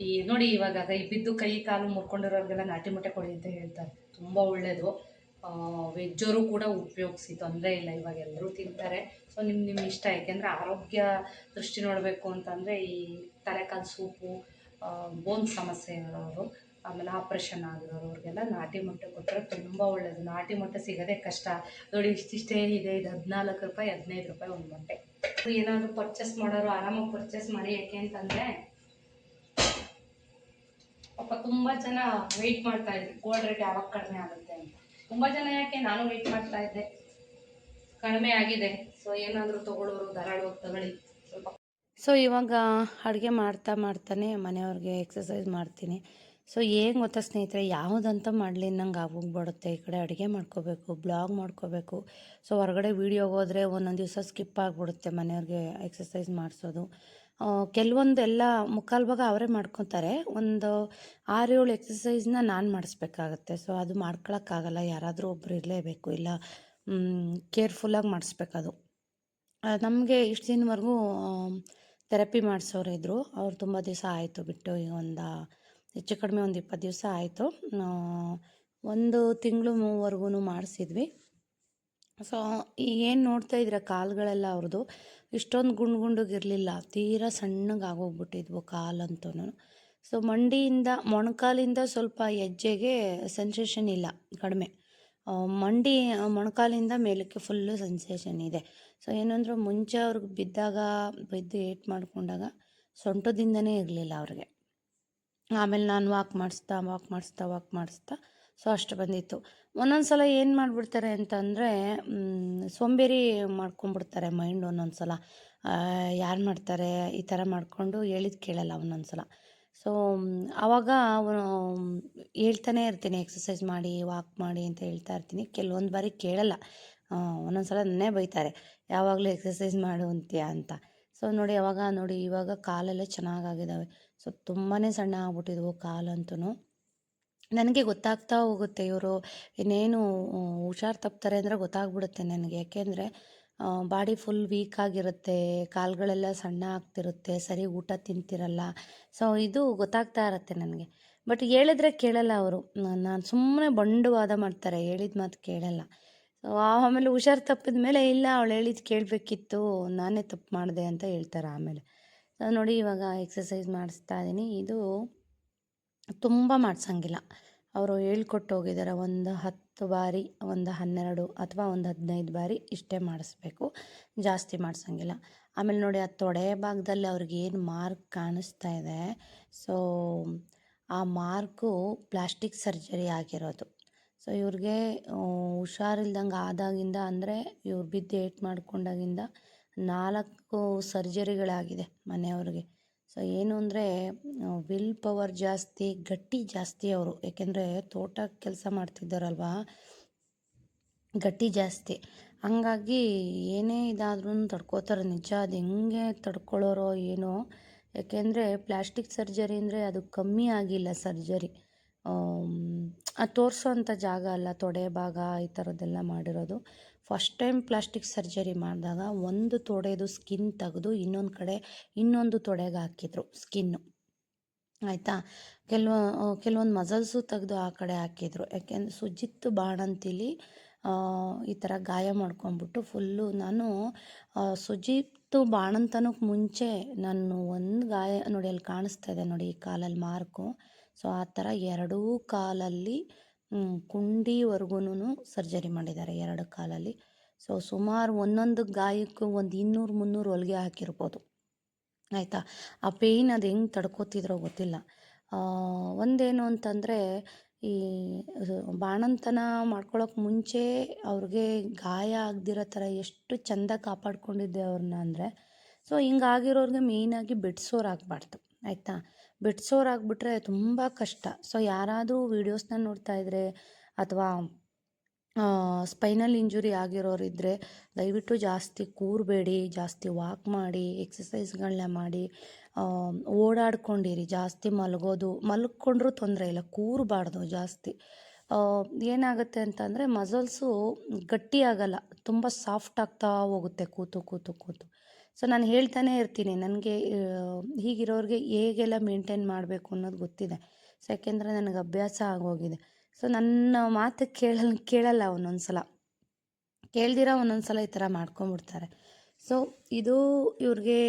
ಈ ನೋಡಿ ಇವಾಗ ಈ ಬಿದ್ದು ಕೈ ಕಾಲು ಮುರ್ಕೊಂಡಿರೋರಿಗೆಲ್ಲ ನಾಟಿ ಮೊಟ್ಟೆ ಕೊಡಿ ಅಂತ ಹೇಳ್ತಾರೆ. ತುಂಬ ಒಳ್ಳೆಯದು. ವೆಜ್ಜವರು ಕೂಡ ಉಪಯೋಗಿಸಿ ತೊಂದರೆ ಇಲ್ಲ, ಇವಾಗ ಎಲ್ಲರೂ ತಿಂತಾರೆ. ಸೊ ನಿಮ್ಮ ಇಷ್ಟ. ಯಾಕೆಂದರೆ ಆರೋಗ್ಯ ದೃಷ್ಟಿ ನೋಡಬೇಕು ಅಂತಂದರೆ ಈ ತಲೆಕಾಲು ಸೂಪು, ಬೋನ್ಸ್ ಸಮಸ್ಯೆ ಇರೋರು, ಆಮೇಲೆ ಆಪ್ರೇಷನ್ ಆಗಿರೋರಿಗೆಲ್ಲ ನಾಟಿ ಮೊಟ್ಟೆ ಕೊಟ್ಟರೆ ತುಂಬ ಒಳ್ಳೆಯದು. ನಾಟಿ ಮೊಟ್ಟೆ ಸಿಗೋದೇ ಕಷ್ಟ. ನೋಡಿ ಇಷ್ಟಿಷ್ಟೇ ಇದೆ. ಇದು 14 ರೂಪಾಯಿ 15 ರೂಪಾಯಿ ಒಂದು ಮೊಟ್ಟೆ. ಏನಾದರೂ ಪರ್ಚೇಸ್ ಮಾಡೋರು ಆರಾಮಾಗಿ ಪರ್ಚೇಸ್ ಮಾಡಿ. ಯಾಕೆ ಅಂತಂದರೆ ಪಾಪ ತುಂಬ ಜನ ವೆಯ್ಟ್ ಮಾಡ್ತಾ ಇದ್ರು ಗೋಲ್ಡ್ ರೇಟ್ ಯಾವಾಗ ಕಡಿಮೆ ಆಗುತ್ತೆ ಅಂತ. ತುಂಬ ಜನ ಯಾಕೆ, ನಾನು ವೆಯ್ಟ್ ಮಾಡ್ತಾ ಇದ್ದೆ, ಕಡಿಮೆ ಆಗಿದೆ. ಸೊ ಏನಾದರೂ ತೊಗೊಳ್ಳೋರು ಧಾರಾಳವಾಗಿ ತಗೊಳ್ಳಿ ಸ್ವಲ್ಪ. ಸೊ ಇವಾಗ ಅಡುಗೆ ಮಾಡ್ತಾನೆ ಮನೆಯವ್ರಿಗೆ ಎಕ್ಸಸೈಸ್ ಮಾಡ್ತೀನಿ. ಸೊ ಏನು ಗೊತ್ತಾ ಸ್ನೇಹಿತರೆ, ಯಾವುದಂತ ಮಾಡಲಿ ನಂಗೆ ಆಗೋಗ್ಬಿಡುತ್ತೆ. ಈ ಕಡೆ ಅಡುಗೆ ಮಾಡ್ಕೋಬೇಕು, ಬ್ಲಾಗ್ ಮಾಡ್ಕೋಬೇಕು. ಸೊ ಹೊರಗಡೆ ವೀಡಿಯೋಗೆ ಹೋದರೆ ಒಂದೊಂದು ದಿವಸ ಸ್ಕಿಪ್ ಆಗಿಬಿಡುತ್ತೆ ಮನೆಯವ್ರಿಗೆ ಎಕ್ಸಸೈಸ್ ಮಾಡಿಸೋದು. ಕೆಲವೊಂದೆಲ್ಲ ಮುಕ್ಕಾಲು ಭಾಗ ಅವರೇ ಮಾಡ್ಕೊತಾರೆ. ಒಂದು 6-7 ಎಕ್ಸಸೈಸ್ನ ನಾನು ಮಾಡಿಸ್ಬೇಕಾಗತ್ತೆ. ಸೊ ಅದು ಮಾಡ್ಕೊಳಕ್ಕಾಗಲ್ಲ, ಯಾರಾದರೂ ಒಬ್ಬರು ಇರಲೇಬೇಕು, ಇಲ್ಲ ಕೇರ್ಫುಲ್ಲಾಗಿ ಮಾಡಿಸ್ಬೇಕದು. ನಮಗೆ ಇಷ್ಟು ದಿನವರೆಗೂ ಥೆರಪಿ ಮಾಡಿಸೋರು ಇದ್ದರು. ಅವ್ರು ತುಂಬ ದಿವಸ ಆಯಿತು ಬಿಟ್ಟು. ಈಗ ಹೆಚ್ಚು ಕಡಿಮೆ ಒಂದು 20 ದಿವಸ ಆಯಿತು. 1 ತಿಂಗಳು ಮಾಡಿಸಿದ್ವಿ. ಸೊ ಏನು ನೋಡ್ತಾ ಇದ್ರೆ ಕಾಲುಗಳೆಲ್ಲ ಅವ್ರದ್ದು ಇಷ್ಟೊಂದು ಗುಂಡಿಗಿರಲಿಲ್ಲ, ತೀರಾ ಸಣ್ಣಗೆ ಆಗೋಗ್ಬಿಟ್ಟಿದ್ವು ಕಾಲಂತೂ. ಸೊ ಮೊಣಕಾಲಿಂದ ಸ್ವಲ್ಪ ಹೆಜ್ಜೆಗೆ ಸೆನ್ಸೇಷನ್ ಇಲ್ಲ, ಕಡಿಮೆ. ಮೊಣಕಾಲಿಂದ ಮೇಲಕ್ಕೆ ಫುಲ್ಲು ಸೆನ್ಸೇಷನ್ ಇದೆ. ಸೊ ಏನಂದ್ರೆ ಮುಂಚೆ ಅವ್ರಿಗೆ ಬಿದ್ದು ಏಟ್ ಮಾಡ್ಕೊಂಡಾಗ ಸೊಂಟದಿಂದನೇ ಇರಲಿಲ್ಲ ಅವ್ರಿಗೆ. ಆಮೇಲೆ ನಾನು ವಾಕ್ ಮಾಡಿಸ್ತಾ ಸೊ ಅಷ್ಟು ಬಂದಿತ್ತು. ಒಂದೊಂದು ಸಲ ಏನು ಮಾಡಿಬಿಡ್ತಾರೆ ಅಂತಂದರೆ ಸೋಂಬೇರಿ ಮಾಡ್ಕೊಂಡ್ಬಿಡ್ತಾರೆ ಮೈಂಡ್. ಒಂದೊಂದು ಸಲ ಯಾರು ಮಾಡ್ತಾರೆ ಈ ಥರ ಮಾಡಿಕೊಂಡು ಹೇಳಿದ್ದು ಕೇಳಲ್ಲ ಒಂದೊಂದು ಸಲ. ಸೊ ಆವಾಗ ಹೇಳ್ತಾನೆ ಇರ್ತೀನಿ, ಎಕ್ಸಸೈಸ್ ಮಾಡಿ, ವಾಕ್ ಮಾಡಿ ಅಂತ ಹೇಳ್ತಾ ಇರ್ತೀನಿ. ಕೆಲವೊಂದು ಬಾರಿ ಕೇಳಲ್ಲ. ಒಂದೊಂದು ಸಲ ನನ್ನೇ ಬೈತಾರೆ, ಯಾವಾಗಲೂ ಎಕ್ಸಸೈಸ್ ಮಾಡು ಅಂತೀಯ ಅಂತ. ಸೊ ಇವಾಗ ಕಾಲೆಲ್ಲ ಚೆನ್ನಾಗಾಗಿದ್ದಾವೆ. ಸೊ ತುಂಬಾ ಸಣ್ಣ ಆಗ್ಬಿಟ್ಟಿದ್ವು ಕಾಲಂತೂ. ನನಗೆ ಗೊತ್ತಾಗ್ತಾ ಹೋಗುತ್ತೆ ಇವರು ಇನ್ನೇನು ಹುಷಾರು ತಪ್ತಾರೆ ಅಂದರೆ ಗೊತ್ತಾಗ್ಬಿಡುತ್ತೆ ನನಗೆ. ಯಾಕೆಂದರೆ ಬಾಡಿ ಫುಲ್ ವೀಕ್ ಆಗಿರುತ್ತೆ, ಕಾಲುಗಳೆಲ್ಲ ಸಣ್ಣ ಆಗ್ತಿರುತ್ತೆ, ಸರಿ ಊಟ ತಿಂತಿರಲ್ಲ. ಸೊ ಇದು ಗೊತ್ತಾಗ್ತಾ ಇರುತ್ತೆ ನನಗೆ. ಬಟ್ ಹೇಳಿದ್ರೆ ಕೇಳಲ್ಲ ಅವರು. ನಾನು ಸುಮ್ಮನೆ ವಾದ ಮಾಡ್ತಾರೆ, ಹೇಳಿದ ಮಾತು ಕೇಳಲ್ಲ. ಸೊ ಆಮೇಲೆ ಹುಷಾರು ತಪ್ಪಿದ ಮೇಲೆ, ಇಲ್ಲ ಅವಳು ಹೇಳಿದ್ದು ಕೇಳಬೇಕಿತ್ತು, ನಾನೇ ತಪ್ಪು ಮಾಡಿದೆ ಅಂತ ಹೇಳ್ತಾರೆ ಆಮೇಲೆ. ನೋಡಿ ಇವಾಗ ಎಕ್ಸಸೈಸ್ ಮಾಡಿಸ್ತಾ ಇದ್ದೀನಿ. ಇದು ತುಂಬ ಮಾಡಿಸಂಗಿಲ್ಲ, ಅವರು ಹೇಳ್ಕೊಟ್ಟು ಹೋಗಿದ್ದಾರೆ. ಒಂದು 10 ಬಾರಿ, ಒಂದು 12 ಅಥವಾ ಒಂದು 15 ಬಾರಿ ಇಷ್ಟೇ ಮಾಡಿಸ್ಬೇಕು, ಜಾಸ್ತಿ ಮಾಡಿಸಂಗಿಲ್ಲ. ಆಮೇಲೆ ನೋಡಿ ಆ ತೊಡೆ ಭಾಗದಲ್ಲಿ ಅವ್ರಿಗೆ ಏನು ಮಾರ್ಕ್ ಕಾಣಿಸ್ತಾ ಇದೆ, ಸೊ ಆ ಮಾರ್ಕು ಪ್ಲಾಸ್ಟಿಕ್ ಸರ್ಜರಿ ಆಗಿರೋದು. ಸೊ ಇವ್ರಿಗೆ ಹುಷಾರಿಲ್ದಂಗೆ ಆದಾಗಿಂದ, ಅಂದರೆ ಇವ್ರು ಬಿದ್ದು ಏಟ್ ಮಾಡ್ಕೊಂಡಾಗಿಂದ 4 ಸರ್ಜರಿಗಳಾಗಿದೆ ಮನೆಯವ್ರಿಗೆ. ಸೊ ಏನು ಅಂದರೆ ವಿಲ್ ಪವರ್ ಜಾಸ್ತಿ, ಗಟ್ಟಿ ಜಾಸ್ತಿ ಅವರು. ಏಕೆಂದರೆ ತೋಟ ಕೆಲಸ ಮಾಡ್ತಿದ್ದಾರಲ್ವ, ಗಟ್ಟಿ ಜಾಸ್ತಿ. ಹಂಗಾಗಿ ಏನೇ ಇದಾದ್ರೂ ತಡ್ಕೋತಾರೆ. ನಿಜ ಅದು ಹೆಂಗೆ ತಡ್ಕೊಳ್ಳೋರೋ ಏನೋ. ಯಾಕೆಂದರೆ ಪ್ಲಾಸ್ಟಿಕ್ ಸರ್ಜರಿ ಅಂದರೆ ಅದು ಕಮ್ಮಿ ಆಗಿಲ್ಲ ಸರ್ಜರಿ. ಅದು ತೋರಿಸೋವಂಥ ಜಾಗ ಅಲ್ಲ, ತೊಡೆ ಭಾಗ ಈ ಥರದ್ದೆಲ್ಲ ಮಾಡಿರೋದು. ಫಸ್ಟ್ ಟೈಮ್ ಪ್ಲಾಸ್ಟಿಕ್ ಸರ್ಜರಿ ಮಾಡಿದಾಗ ಒಂದು ತೊಡೆದು ಸ್ಕಿನ್ ತೆಗೆದು ಇನ್ನೊಂದು ತೊಡೆಗೆ ಹಾಕಿದ್ರು ಸ್ಕಿನ್ನು, ಆಯಿತಾ. ಕೆಲವೊಂದು ಮಸಲ್ಸು ತೆಗೆದು ಆ ಕಡೆ ಹಾಕಿದ್ರು. ಯಾಕೆಂದರೆ ಸುಜಿತ್ ಬಾಣಂತಿಲಿ ಈ ಥರ ಗಾಯ ಮಾಡ್ಕೊಂಬಿಟ್ಟು ಫುಲ್ಲು. ನಾನು ಸುಜಿತ್ ಬಾಣಂತನಕ್ಕೆ ಮುಂಚೆ ನಾನು ಒಂದು ಗಾಯ ನೋಡಿ, ಅಲ್ಲಿ ಕಾಣಿಸ್ತಾ ಇದೆ ನೋಡಿ ಈ ಕಾಲಲ್ಲಿ ಮಾರ್ಕು. ಸೊ ಆ ಥರ 2 ಕಾಲಲ್ಲಿ ಕುಂಡಿವರೆಗೂ ಸರ್ಜರಿ ಮಾಡಿದ್ದಾರೆ, 2 ಕಾಲಲ್ಲಿ. ಸೊ ಸುಮಾರು ಒಂದೊಂದು ಗಾಯಕ್ಕೂ ಒಂದು 200-300 ಹೊಲಿಗೆ ಹಾಕಿರ್ಬೋದು, ಆಯಿತಾ. ಆ ಪೇಯ್ನ್ ಅದು ಹೆಂಗೆ ತಡ್ಕೋತಿದ್ರೋ ಗೊತ್ತಿಲ್ಲ. ಒಂದೇನು ಅಂತಂದರೆ, ಈ ಬಾಣಂತನ ಮಾಡ್ಕೊಳ್ಳೋಕೆ ಮುಂಚೆ ಅವ್ರಿಗೆ ಗಾಯ ಆಗದಿರೋ ಥರ ಎಷ್ಟು ಚೆಂದ ಕಾಪಾಡ್ಕೊಂಡಿದ್ದೆ ಅವ್ರನ್ನ ಅಂದರೆ, ಸೊ ಹಿಂಗಾಗಿರೋರಿಗೆ ಮೇಯ್ನಾಗಿ ಬೆಡ್ ಸೋರ್ ಆಗಬಾರ್ದು ಆಯಿತಾ. ಬೆಡ್ ಸೋರ್ ಆಗಿಬಿಟ್ರೆ ತುಂಬ ಕಷ್ಟ. ಸೊ ಯಾರಾದರೂ ವೀಡಿಯೋಸ್ನ ನೋಡ್ತಾ ಇದ್ದರೆ ಅಥವಾ ಸ್ಪೈನಲ್ ಇಂಜುರಿ ಆಗಿರೋರಿದ್ದರೆ ದಯವಿಟ್ಟು ಜಾಸ್ತಿ ಕೂರಬೇಡಿ, ಜಾಸ್ತಿ ವಾಕ್ ಮಾಡಿ, ಎಕ್ಸಸೈಸ್ಗಳನ್ನ ಮಾಡಿ, ಓಡಾಡ್ಕೊಂಡಿರಿ. ಜಾಸ್ತಿ ಮಲ್ಕೊಂಡ್ರೂ ತೊಂದರೆ ಇಲ್ಲ, ಕೂರಬಾರ್ದು ಜಾಸ್ತಿ. ಏನಾಗುತ್ತೆ ಅಂತಂದರೆ ಮಸಲ್ಸು ಗಟ್ಟಿಯಾಗಲ್ಲ, ತುಂಬ ಸಾಫ್ಟ್ ಆಗ್ತಾ ಹೋಗುತ್ತೆ ಕೂತು ಕೂತು ಕೂತು. ಸೊ ನಾನು ಹೇಳ್ತಾನೆ ಇರ್ತೀನಿ, ನನಗೆ ಹೀಗಿರೋರಿಗೆ ಹೇಗೆಲ್ಲ ಮೇಂಟೈನ್ ಮಾಡಬೇಕು ಅನ್ನೋದು ಗೊತ್ತಿದೆ. ಸೊ ಯಾಕೆಂದರೆ ನನಗೆ ಅಭ್ಯಾಸ ಆಗೋಗಿದೆ. ಸೊ ನನ್ನ ಮಾತು ಕೇಳಲ್ಲ ಒಂದೊಂದು ಸಲ, ಕೇಳ್ದಿರ ಒಂದೊಂದು ಸಲ ಈ ಥರ ಮಾಡ್ಕೊಂಬಿಡ್ತಾರೆ. ಸೊ ಇದು ಇವ್ರಿಗೆ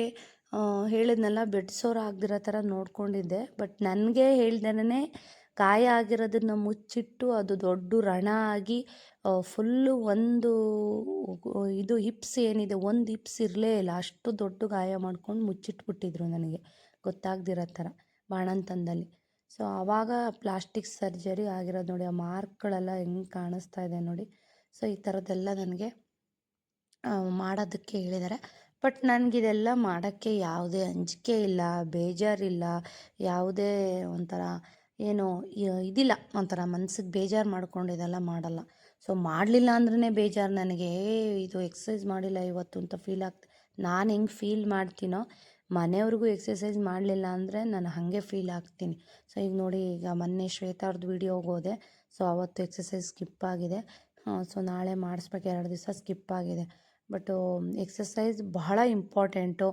ಹೇಳಿದ್ನಲ್ಲ, ಬೆಡ್ ಸೋರ್ ಆಗದಿರೋ ಥರ ನೋಡ್ಕೊಂಡಿದ್ದೆ. ಬಟ್ ನನಗೆ ಹೇಳ್ದೇನೆ ಗಾಯ ಆಗಿರೋದನ್ನು ಮುಚ್ಚಿಟ್ಟು ಅದು ದೊಡ್ಡ ರಣ ಆಗಿ ಫುಲ್ಲು ಇದು ಹಿಪ್ಸ್ ಏನಿದೆ, ಒಂದು ಹಿಪ್ಸ್ ಇರಲೇ ಇಲ್ಲ, ಅಷ್ಟು ದೊಡ್ಡ ಗಾಯ ಮಾಡ್ಕೊಂಡು ಮುಚ್ಚಿಟ್ಬಿಟ್ಟಿದ್ರು ನನಗೆ ಗೊತ್ತಾಗ್ದಿರೋ ಥರ ಬಾಣಂತನದಲ್ಲಿ. ಸೊ ಆವಾಗ ಪ್ಲಾಸ್ಟಿಕ್ ಸರ್ಜರಿ ಆಗಿರೋದು ನೋಡಿ, ಆ ಮಾರ್ಕ್ಗಳೆಲ್ಲ ಹೆಂಗೆ ಕಾಣಿಸ್ತಾ ಇದೆ ನೋಡಿ. ಸೊ ಈ ಥರದ್ದೆಲ್ಲ ನನಗೆ ಮಾಡೋದಕ್ಕೆ ಹೇಳಿದ್ದಾರೆ. ಬಟ್ ನನಗಿದೆಲ್ಲ ಮಾಡೋಕ್ಕೆ ಯಾವುದೇ ಅಂಜಿಕೆ ಇಲ್ಲ, ಬೇಜಾರಿಲ್ಲ, ಯಾವುದೇ ಒಂಥರ ಏನೋ ಇದಿಲ್ಲ, ಒಂಥರ ಮನ್ಸಿಗೆ ಬೇಜಾರು ಮಾಡ್ಕೊಂಡು ಇದೆಲ್ಲ ಮಾಡಲ್ಲ. ಸೊ ಮಾಡಲಿಲ್ಲ ಅಂದ್ರೇ ಬೇಜಾರು ನನಗೆ, ಇದು ಎಕ್ಸಸೈಸ್ ಮಾಡಿಲ್ಲ ಇವತ್ತು ಅಂತ ಫೀಲ್ ನಾನು ಹೆಂಗೆ ಫೀಲ್ ಮಾಡ್ತೀನೋ ಮನೆಯವ್ರಿಗೂ ಎಕ್ಸಸೈಸ್ ಮಾಡಲಿಲ್ಲ ಅಂದರೆ ನಾನು ಹಾಗೆ ಫೀಲ್ ಆಗ್ತೀನಿ. ಸೊ ಈಗ ನೋಡಿ, ಈಗ ಮೊನ್ನೆ ಶ್ವೇತಾ ಅವ್ರದ್ದು ವೀಡಿಯೋಗೆ ಹೋದೆ. ಸೊ ಅವತ್ತು ಎಕ್ಸಸೈಸ್ ಸ್ಕಿಪ್ ಆಗಿದೆ. ಸೊ ನಾಳೆ ಮಾಡಿಸ್ಬೇಕು, 2 ದಿವಸ ಸ್ಕಿಪ್ ಆಗಿದೆ. ಬಟ್ಟು ಎಕ್ಸಸೈಸ್ ಬಹಳ ಇಂಪಾರ್ಟೆಂಟು.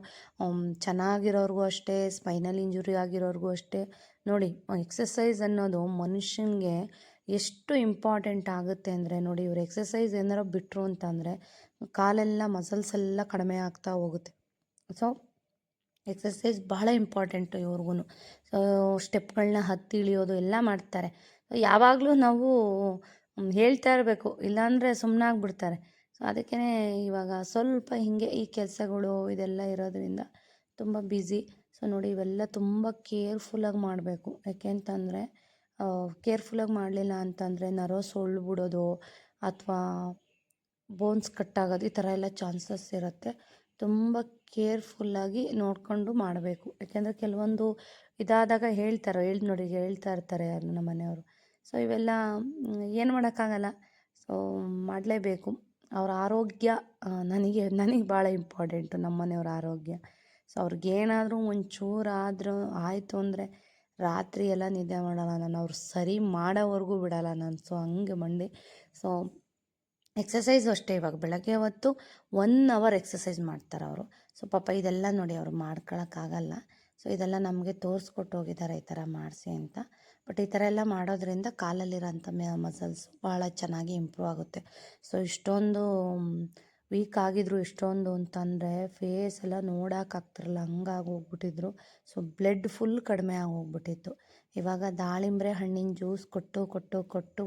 ಚೆನ್ನಾಗಿರೋರ್ಗೂ ಅಷ್ಟೇ, ಸ್ಪೈನಲ್ ಇಂಜುರಿ ಆಗಿರೋರ್ಗೂ ಅಷ್ಟೇ. ನೋಡಿ, ಎಕ್ಸಸೈಸ್ ಅನ್ನೋದು ಮನುಷ್ಯನಿಗೆ ಎಷ್ಟು ಇಂಪಾರ್ಟೆಂಟ್ ಆಗುತ್ತೆ ಅಂದರೆ ನೋಡಿ, ಇವ್ರು ಎಕ್ಸಸೈಸ್ ಏನಾರು ಬಿಟ್ಟರು ಅಂತಂದರೆ ಕಾಲೆಲ್ಲ ಮಸಲ್ಸ್ ಎಲ್ಲ ಕಡಿಮೆ ಆಗ್ತಾ ಹೋಗುತ್ತೆ. ಸೊ ಎಕ್ಸಸೈಸ್ ಬಹಳ ಇಂಪಾರ್ಟೆಂಟು ಇವ್ರಿಗೂ. ಸೊ ಸ್ಟೆಪ್ಗಳನ್ನ ಹತ್ತಿ ಇಳಿಯೋದು ಎಲ್ಲ ಮಾಡ್ತಾರೆ. ಯಾವಾಗಲೂ ನಾವು ಹೇಳ್ತಾ ಇರಬೇಕು, ಇಲ್ಲಾಂದರೆ ಸುಮ್ಮನಾಗ್ಬಿಡ್ತಾರೆ. ಸೊ ಅದಕ್ಕೇ ಇವಾಗ ಸ್ವಲ್ಪ ಹೀಗೆ ಈ ಕೆಲಸಗಳು ಇದೆಲ್ಲ ಇರೋದ್ರಿಂದ ತುಂಬ ಬ್ಯುಸಿ. ಸೊ ನೋಡಿ, ಇವೆಲ್ಲ ತುಂಬ ಕೇರ್ಫುಲ್ಲಾಗಿ ಮಾಡಬೇಕು. ಯಾಕೆ ಅಂತಂದರೆ ಕೇರ್ಫುಲ್ಲಾಗಿ ಮಾಡಲಿಲ್ಲ ಅಂತಂದರೆ ನರ್ವ್ ಬಿಡೋದು ಅಥವಾ ಬೋನ್ಸ್ ಕಟ್ಟಾಗೋದು ಈ ಥರ ಎಲ್ಲ ಚಾನ್ಸಸ್ ಇರುತ್ತೆ. ತುಂಬ ಕೇರ್ಫುಲ್ಲಾಗಿ ನೋಡಿಕೊಂಡು ಮಾಡಬೇಕು. ಯಾಕೆಂದರೆ ಕೆಲವೊಂದು ಇದಾದಾಗ ಹೇಳ್ತಾ ಇರ್ತಾರೆ ನಮ್ಮ ಮನೆಯವರು. ಸೊ ಇವೆಲ್ಲ ಏನು ಮಾಡೋಕ್ಕಾಗಲ್ಲ. ಸೊ ಮಾಡಲೇಬೇಕು. ಅವ್ರ ಆರೋಗ್ಯ ನನಗೆ ಭಾಳ ಇಂಪಾರ್ಟೆಂಟು, ನಮ್ಮ ಮನೆಯವ್ರ ಆರೋಗ್ಯ. ಸೊ ಅವ್ರಿಗೇನಾದರೂ ಒಂಚೂರಾದರೂ ಆಯಿತು ಅಂದರೆ ರಾತ್ರಿ ಎಲ್ಲ ನಿದ್ದೆ ಮಾಡಲ್ಲ ನಾನು, ಅವ್ರು ಸರಿ ಮಾಡೋವರೆಗೂ ಬಿಡಲ್ಲ ನಾನು. ಸೊ ಹಂಗೆ ಮಂಡಿ. ಸೊ ಎಕ್ಸಸೈಸು ಅಷ್ಟೇ, ಇವಾಗ ಬೆಳಗ್ಗೆ ಹೊತ್ತು 1 ಅವರ್ ಎಕ್ಸಸೈಸ್ ಮಾಡ್ತಾರೆ ಅವರು. ಸೊ ಪಾಪ ಇದೆಲ್ಲ ನೋಡಿ ಅವ್ರು ಮಾಡ್ಕೊಳಕ್ಕಾಗಲ್ಲ. ಸೊ ಇದೆಲ್ಲ ನಮಗೆ ತೋರಿಸ್ಕೊಟ್ಟು ಹೋಗಿದ್ದಾರೆ ಈ ಥರ ಮಾಡಿಸಿ ಅಂತ. ಬಟ್ ಈ ಥರ ಎಲ್ಲ ಮಾಡೋದ್ರಿಂದ ಕಾಲಲ್ಲಿರೋಂಥ ಮಸಲ್ಸ್ ಭಾಳ ಚೆನ್ನಾಗಿ ಇಂಪ್ರೂವ್ ಆಗುತ್ತೆ. ಸೊ ಇಷ್ಟೊಂದು ವೀಕ್ ಆಗಿದ್ರು ಇಷ್ಟೊಂದು ಅಂತಂದರೆ ಫೇಸ್ ಎಲ್ಲ ನೋಡೋಕ್ಕಾಗ್ತಿರಲ್ಲ, ಹಂಗಾಗಿ ಹೋಗ್ಬಿಟ್ಟಿದ್ರು. ಸೊ ಬ್ಲಡ್ ಫುಲ್ ಕಡಿಮೆ ಆಗೋಗ್ಬಿಟ್ಟಿತ್ತು. ಇವಾಗ ದಾಳಿಂಬೆ ಹಣ್ಣಿನ ಜ್ಯೂಸ್ ಕೊಟ್ಟು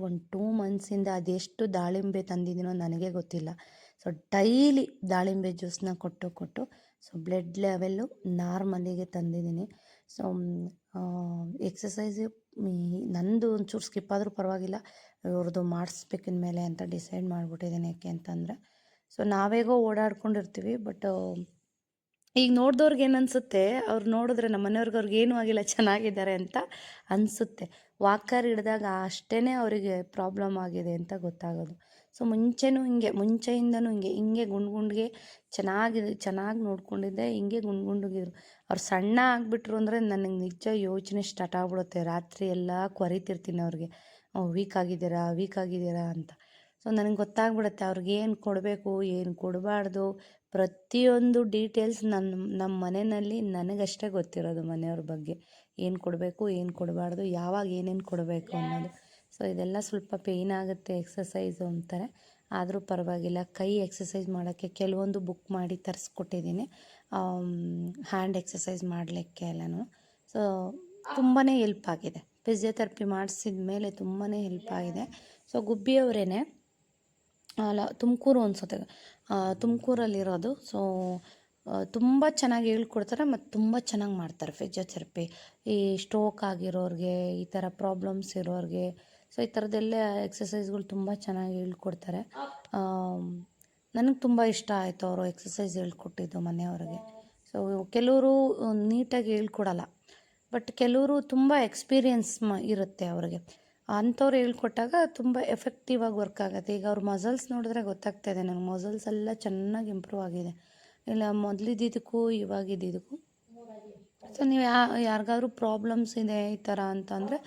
ಒಂದು 2 ಮಂತ್ಸಿಂದ ಅದೆಷ್ಟು ದಾಳಿಂಬೆ ತಂದಿದ್ದೀನೋ ನನಗೆ ಗೊತ್ತಿಲ್ಲ. ಸೊ ಡೈಲಿ ದಾಳಿಂಬೆ ಜ್ಯೂಸನ್ನ ಕೊಟ್ಟು ಸೊ ಬ್ಲಡ್ ಲೆವೆಲ್ಲು ನಾರ್ಮಲಿಗೆ ತಂದಿದ್ದೀನಿ. ಸೊ ಎಕ್ಸಸೈಸು ನಂದು ಒಂಚೂರು ಸ್ಕಿಪ್ ಆದರೂ ಪರವಾಗಿಲ್ಲ, ಇವ್ರದ್ದು ಮಾಡಿಸ್ಬೇಕಿನ ಮೇಲೆ ಅಂತ ಡಿಸೈಡ್ ಮಾಡಿಬಿಟ್ಟಿದ್ದೀನಿ. ಯಾಕೆ ಅಂತಂದರೆ ಸೊ ನಾವೇಗೋ ಓಡಾಡ್ಕೊಂಡಿರ್ತೀವಿ. ಬಟ್ ಈಗ ನೋಡಿದವ್ರಿಗೆ ಏನು ಅನಿಸುತ್ತೆ, ಅವ್ರು ನೋಡಿದ್ರೆ ನಮ್ಮ ಮನೆಯವ್ರಿಗೆ ಅವ್ರಿಗೇನೂ ಆಗಿಲ್ಲ, ಚೆನ್ನಾಗಿದ್ದಾರೆ ಅಂತ ಅನಿಸುತ್ತೆ. ವಾಕರ್ ಹಿಡ್ದಾಗ ಅಷ್ಟೇ ಅವರಿಗೆ ಪ್ರಾಬ್ಲಮ್ ಆಗಿದೆ ಅಂತ ಗೊತ್ತಾಗೋದು. ಸೊ ಮುಂಚೆಯಿಂದನೂ ಹಿಂಗೆ ಗುಂಡ್ಗೆ ಚೆನ್ನಾಗಿ ನೋಡ್ಕೊಂಡಿದ್ದೆ, ಹಿಂಗೆ ಗುಂಡ್ಗಿದ್ರು. ಅವ್ರು ಸಣ್ಣ ಆಗಿಬಿಟ್ರು ಅಂದರೆ ನನಗೆ ನಿಜ ಯೋಚನೆ ಸ್ಟಾರ್ಟ್ ಆಗ್ಬಿಡುತ್ತೆ. ರಾತ್ರಿ ಎಲ್ಲ ಕೊರಿತಿರ್ತೀನಿ ಅವ್ರಿಗೆ, ವೀಕ್ ಆಗಿದ್ದೀರಾ ಅಂತ. ಸೊ ನನಗೆ ಗೊತ್ತಾಗ್ಬಿಡುತ್ತೆ ಅವ್ರಿಗೆ ಏನು ಕೊಡಬೇಕು, ಏನು ಕೊಡಬಾರ್ದು, ಪ್ರತಿಯೊಂದು ಡೀಟೇಲ್ಸ್ ನಮ್ಮ ಮನೆಯಲ್ಲಿ ನನಗಷ್ಟೇ ಗೊತ್ತಿರೋದು. ಮನೆಯವ್ರ ಬಗ್ಗೆ ಏನು ಕೊಡಬೇಕು, ಏನು ಕೊಡಬಾರ್ದು, ಯಾವಾಗ ಏನೇನು ಕೊಡಬೇಕು ಅನ್ನೋದು. ಸೊ ಇದೆಲ್ಲ ಸ್ವಲ್ಪ ಪೇಯ್ನ್ ಆಗುತ್ತೆ ಎಕ್ಸಸೈಸು ಅಂತಾರೆ, ಆದರೂ ಪರವಾಗಿಲ್ಲ. ಕೈ ಎಕ್ಸಸೈಸ್ ಮಾಡೋಕ್ಕೆ ಕೆಲವೊಂದು ಬುಕ್ ಮಾಡಿ ತರಿಸ್ಕೊಟ್ಟಿದ್ದೀನಿ, ಹ್ಯಾಂಡ್ ಎಕ್ಸಸೈಸ್ ಮಾಡಲಿಕ್ಕೆ ಎಲ್ಲನೂ. ಸೊ ತುಂಬಾ ಹೆಲ್ಪ್ ಆಗಿದೆ. ಫಿಸಿಯೋಥೆರಪಿ ಮಾಡಿಸಿದ ಮೇಲೆ ತುಂಬಾ ಹೆಲ್ಪ್ ಆಗಿದೆ. ಸೊ ಗುಬ್ಬಿಯವರೇನೆ, ಅಲ್ಲ ತುಮಕೂರು ಅನಿಸುತ್ತೆ, ತುಮಕೂರಲ್ಲಿರೋದು. ಸೊ ತುಂಬ ಚೆನ್ನಾಗಿ ಹೇಳ್ಕೊಡ್ತಾರೆ ಮತ್ತು ತುಂಬ ಚೆನ್ನಾಗಿ ಮಾಡ್ತಾರೆ ಫಿಸಿಯೋಥೆರಪಿ. ಈ ಸ್ಟ್ರೋಕ್ ಆಗಿರೋರಿಗೆ, ಈ ಥರ ಪ್ರಾಬ್ಲಮ್ಸ್ ಇರೋರಿಗೆ, ಸೊ ಈ ಥರದ್ದೆಲ್ಲ ಎಕ್ಸಸೈಸ್ಗಳು ತುಂಬ ಚೆನ್ನಾಗಿ ಹೇಳ್ಕೊಡ್ತಾರೆ. ನನಗೆ ತುಂಬ ಇಷ್ಟ ಆಯಿತು ಅವರು ಎಕ್ಸಸೈಸ್ ಹೇಳ್ಕೊಟ್ಟಿದ್ದು ಮನೆಯವ್ರಿಗೆ. ಸೊ ಸೊ ಕೆಲವರು ನೀಟಾಗಿ ಹೇಳ್ಕೊಡಲ್ಲ, ಬಟ್ ಕೆಲವರು ತುಂಬ ಎಕ್ಸ್ಪೀರಿಯನ್ಸ್ ಇರುತ್ತೆ ಅವ್ರಿಗೆ. ಅಂಥವ್ರು ಹೇಳ್ಕೊಟ್ಟಾಗ ತುಂಬ ಎಫೆಕ್ಟಿವ್ ಆಗಿ ವರ್ಕ್ ಆಗುತ್ತೆ. ಈಗ ಅವ್ರ ಮಸಲ್ಸ್ ನೋಡಿದ್ರೆ ಗೊತ್ತಾಗ್ತಾ ಇದೆ ನನಗೆ, ಮಸಲ್ಸ್ ಎಲ್ಲ ಚೆನ್ನಾಗಿ ಇಂಪ್ರೂವ್ ಆಗಿದೆ, ಇಲ್ಲ ಮೊದಲಿದ್ದಕ್ಕೂ ಇವಾಗಿದ್ದಕ್ಕೂ. ಸೊ ನೀವು ಯಾರಿಗಾದ್ರೂ ಪ್ರಾಬ್ಲಮ್ಸ್ ಇದೆ ಈ ಥರ ಅಂತಂದರೆ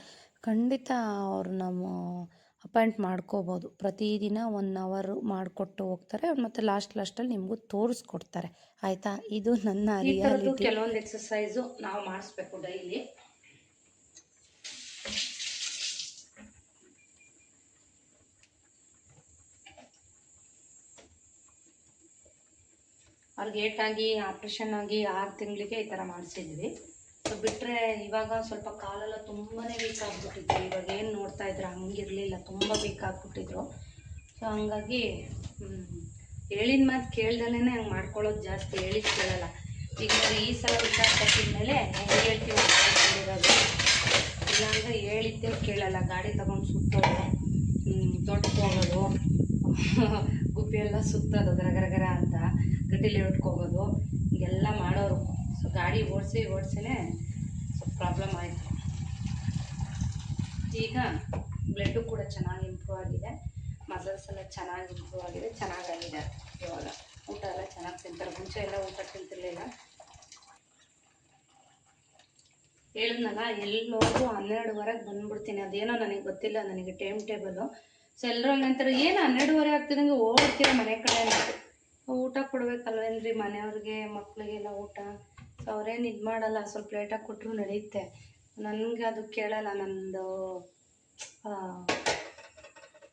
ಖಂಡಿತ ಅವ್ರನ್ನ ಅಪಾಯಿಂಟ್ ಮಾಡ್ಕೋಬೋದು. ಪ್ರತಿದಿನ 1 ಅವರ್ ಮಾಡಿಕೊಟ್ಟು ಹೋಗ್ತಾರೆ, ಮತ್ತು ಲಾಸ್ಟಲ್ಲಿ ನಿಮಗೂ ತೋರಿಸ್ಕೊಡ್ತಾರೆ. ಆಯಿತಾ? ಇದು ನನ್ನ ರಿಯಾಲಿಟಿ. ಕೆಲವೊಂದು ಎಕ್ಸಸೈಸು ನಾವು ಮಾಡಿಸ್ಬೇಕು ಡೈಲಿ. ಅವ್ರಿಗೆ ಏಟಾಗಿ ಆಪ್ರೇಷನ್ ಆಗಿ 6 ತಿಂಗಳಿಗೆ ಈ ಥರ ಮಾಡಿಸಿದ್ವಿ. ಸೊ ಬಿಟ್ಟರೆ ಇವಾಗ ಸ್ವಲ್ಪ ಕಾಲೆಲ್ಲ ತುಂಬಾ ವೀಕ್ ಆಗಿಬಿಟ್ಟಿತ್ತು. ಇವಾಗ ಏನು ನೋಡ್ತಾ ಇದ್ರೆ ಹಂಗಿರಲಿಲ್ಲ, ತುಂಬ ವೀಕ್ ಆಗಿಬಿಟ್ಟಿದ್ರು. ಸೊ ಹಂಗಾಗಿ ಹೇಳಿದ ಮಾತು ಕೇಳ್ದಲೇ ಹಂಗೆ ಮಾಡ್ಕೊಳ್ಳೋದು ಜಾಸ್ತಿ, ಹೇಳಿದ್ದು ಕೇಳಲ್ಲ. ಈಗ ಈ ಸಲ ಹುಷಾರು ತಪ್ಪಿದ ಮೇಲೆ ಹೆಂಗೆ ಹೇಳ್ತೀವಿ ಇರೋದು, ಇಲ್ಲಾಂದರೆ ಹೇಳಿದ್ದೇ ಕೇಳಲ್ಲ. ಗಾಡಿ ತೊಗೊಂಡು ಸುತ್ತೋದು, ತೋಟಕ್ಕೆ ಹೋಗೋದು, ಗುಬ್ಬಿ ಎಲ್ಲ ಸುತ್ತೋದು ಗರಗರ ಅಂತ, ಗಟ್ಟಿಲಿ ಉಟ್ಕೋಗೋದು, ಹೀಗೆಲ್ಲ ಮಾಡೋರು. ಸೊ ಗಾಡಿ ಓಡಿಸಿನೇ ಸ್ವಲ್ಪ ಪ್ರಾಬ್ಲಮ್ ಆಯಿತು. ಈಗ ಬ್ಲಡ್ಡು ಕೂಡ ಚೆನ್ನಾಗಿ ಇಂಪ್ರೂವ್ ಆಗಿದೆ, ಮಸಲ್ಸ್ ಎಲ್ಲ ಚೆನ್ನಾಗಿ ಇಂಪ್ರೂವ್ ಆಗಿದೆ, ಚೆನ್ನಾಗಾಗಿದೆ. ಇವಾಗ ಊಟ ಎಲ್ಲ ಚೆನ್ನಾಗಿ ತಿಂತಾರೆ. ಮುಂಚೆ ಎಲ್ಲ ಊಟ ತಿಂತಿರ್ಲಿಲ್ಲ. ಹೇಳಿದ್ನಲ್ಲ, ಎಲ್ಲೋದು 12ವರೆಗೆ ಬಂದುಬಿಡ್ತೀನಿ. ಅದೇನೋ ನನಗೆ ಗೊತ್ತಿಲ್ಲ, ನನಗೆ ಟೈಮ್ ಟೇಬಲು. ಸೊ ಎಲ್ಲರೂ ಹಂಗಂತಾರೆ, ಏನು 12ವರೆ ಆಗ್ತಿದಂಗೆ ಓಡ್ತೀರ ಮನೆ ಕಡೆ ಅಂತ. ಊಟ ಕೊಡ್ಬೇಕಲ್ವೇನ್ರಿ ಮನೆಯವ್ರಿಗೆ, ಮಕ್ಕಳಿಗೆಲ್ಲ ಊಟ. ಸೊ ಅವ್ರೇನು ಇದು ಮಾಡಲ್ಲ, ಸ್ವಲ್ಪ ಲೇಟಾಗಿ ಕೊಟ್ಟರು ನಡೆಯುತ್ತೆ. ನನಗೆ ಅದು ಕೇಳಲ್ಲ, ನಮ್ಮದು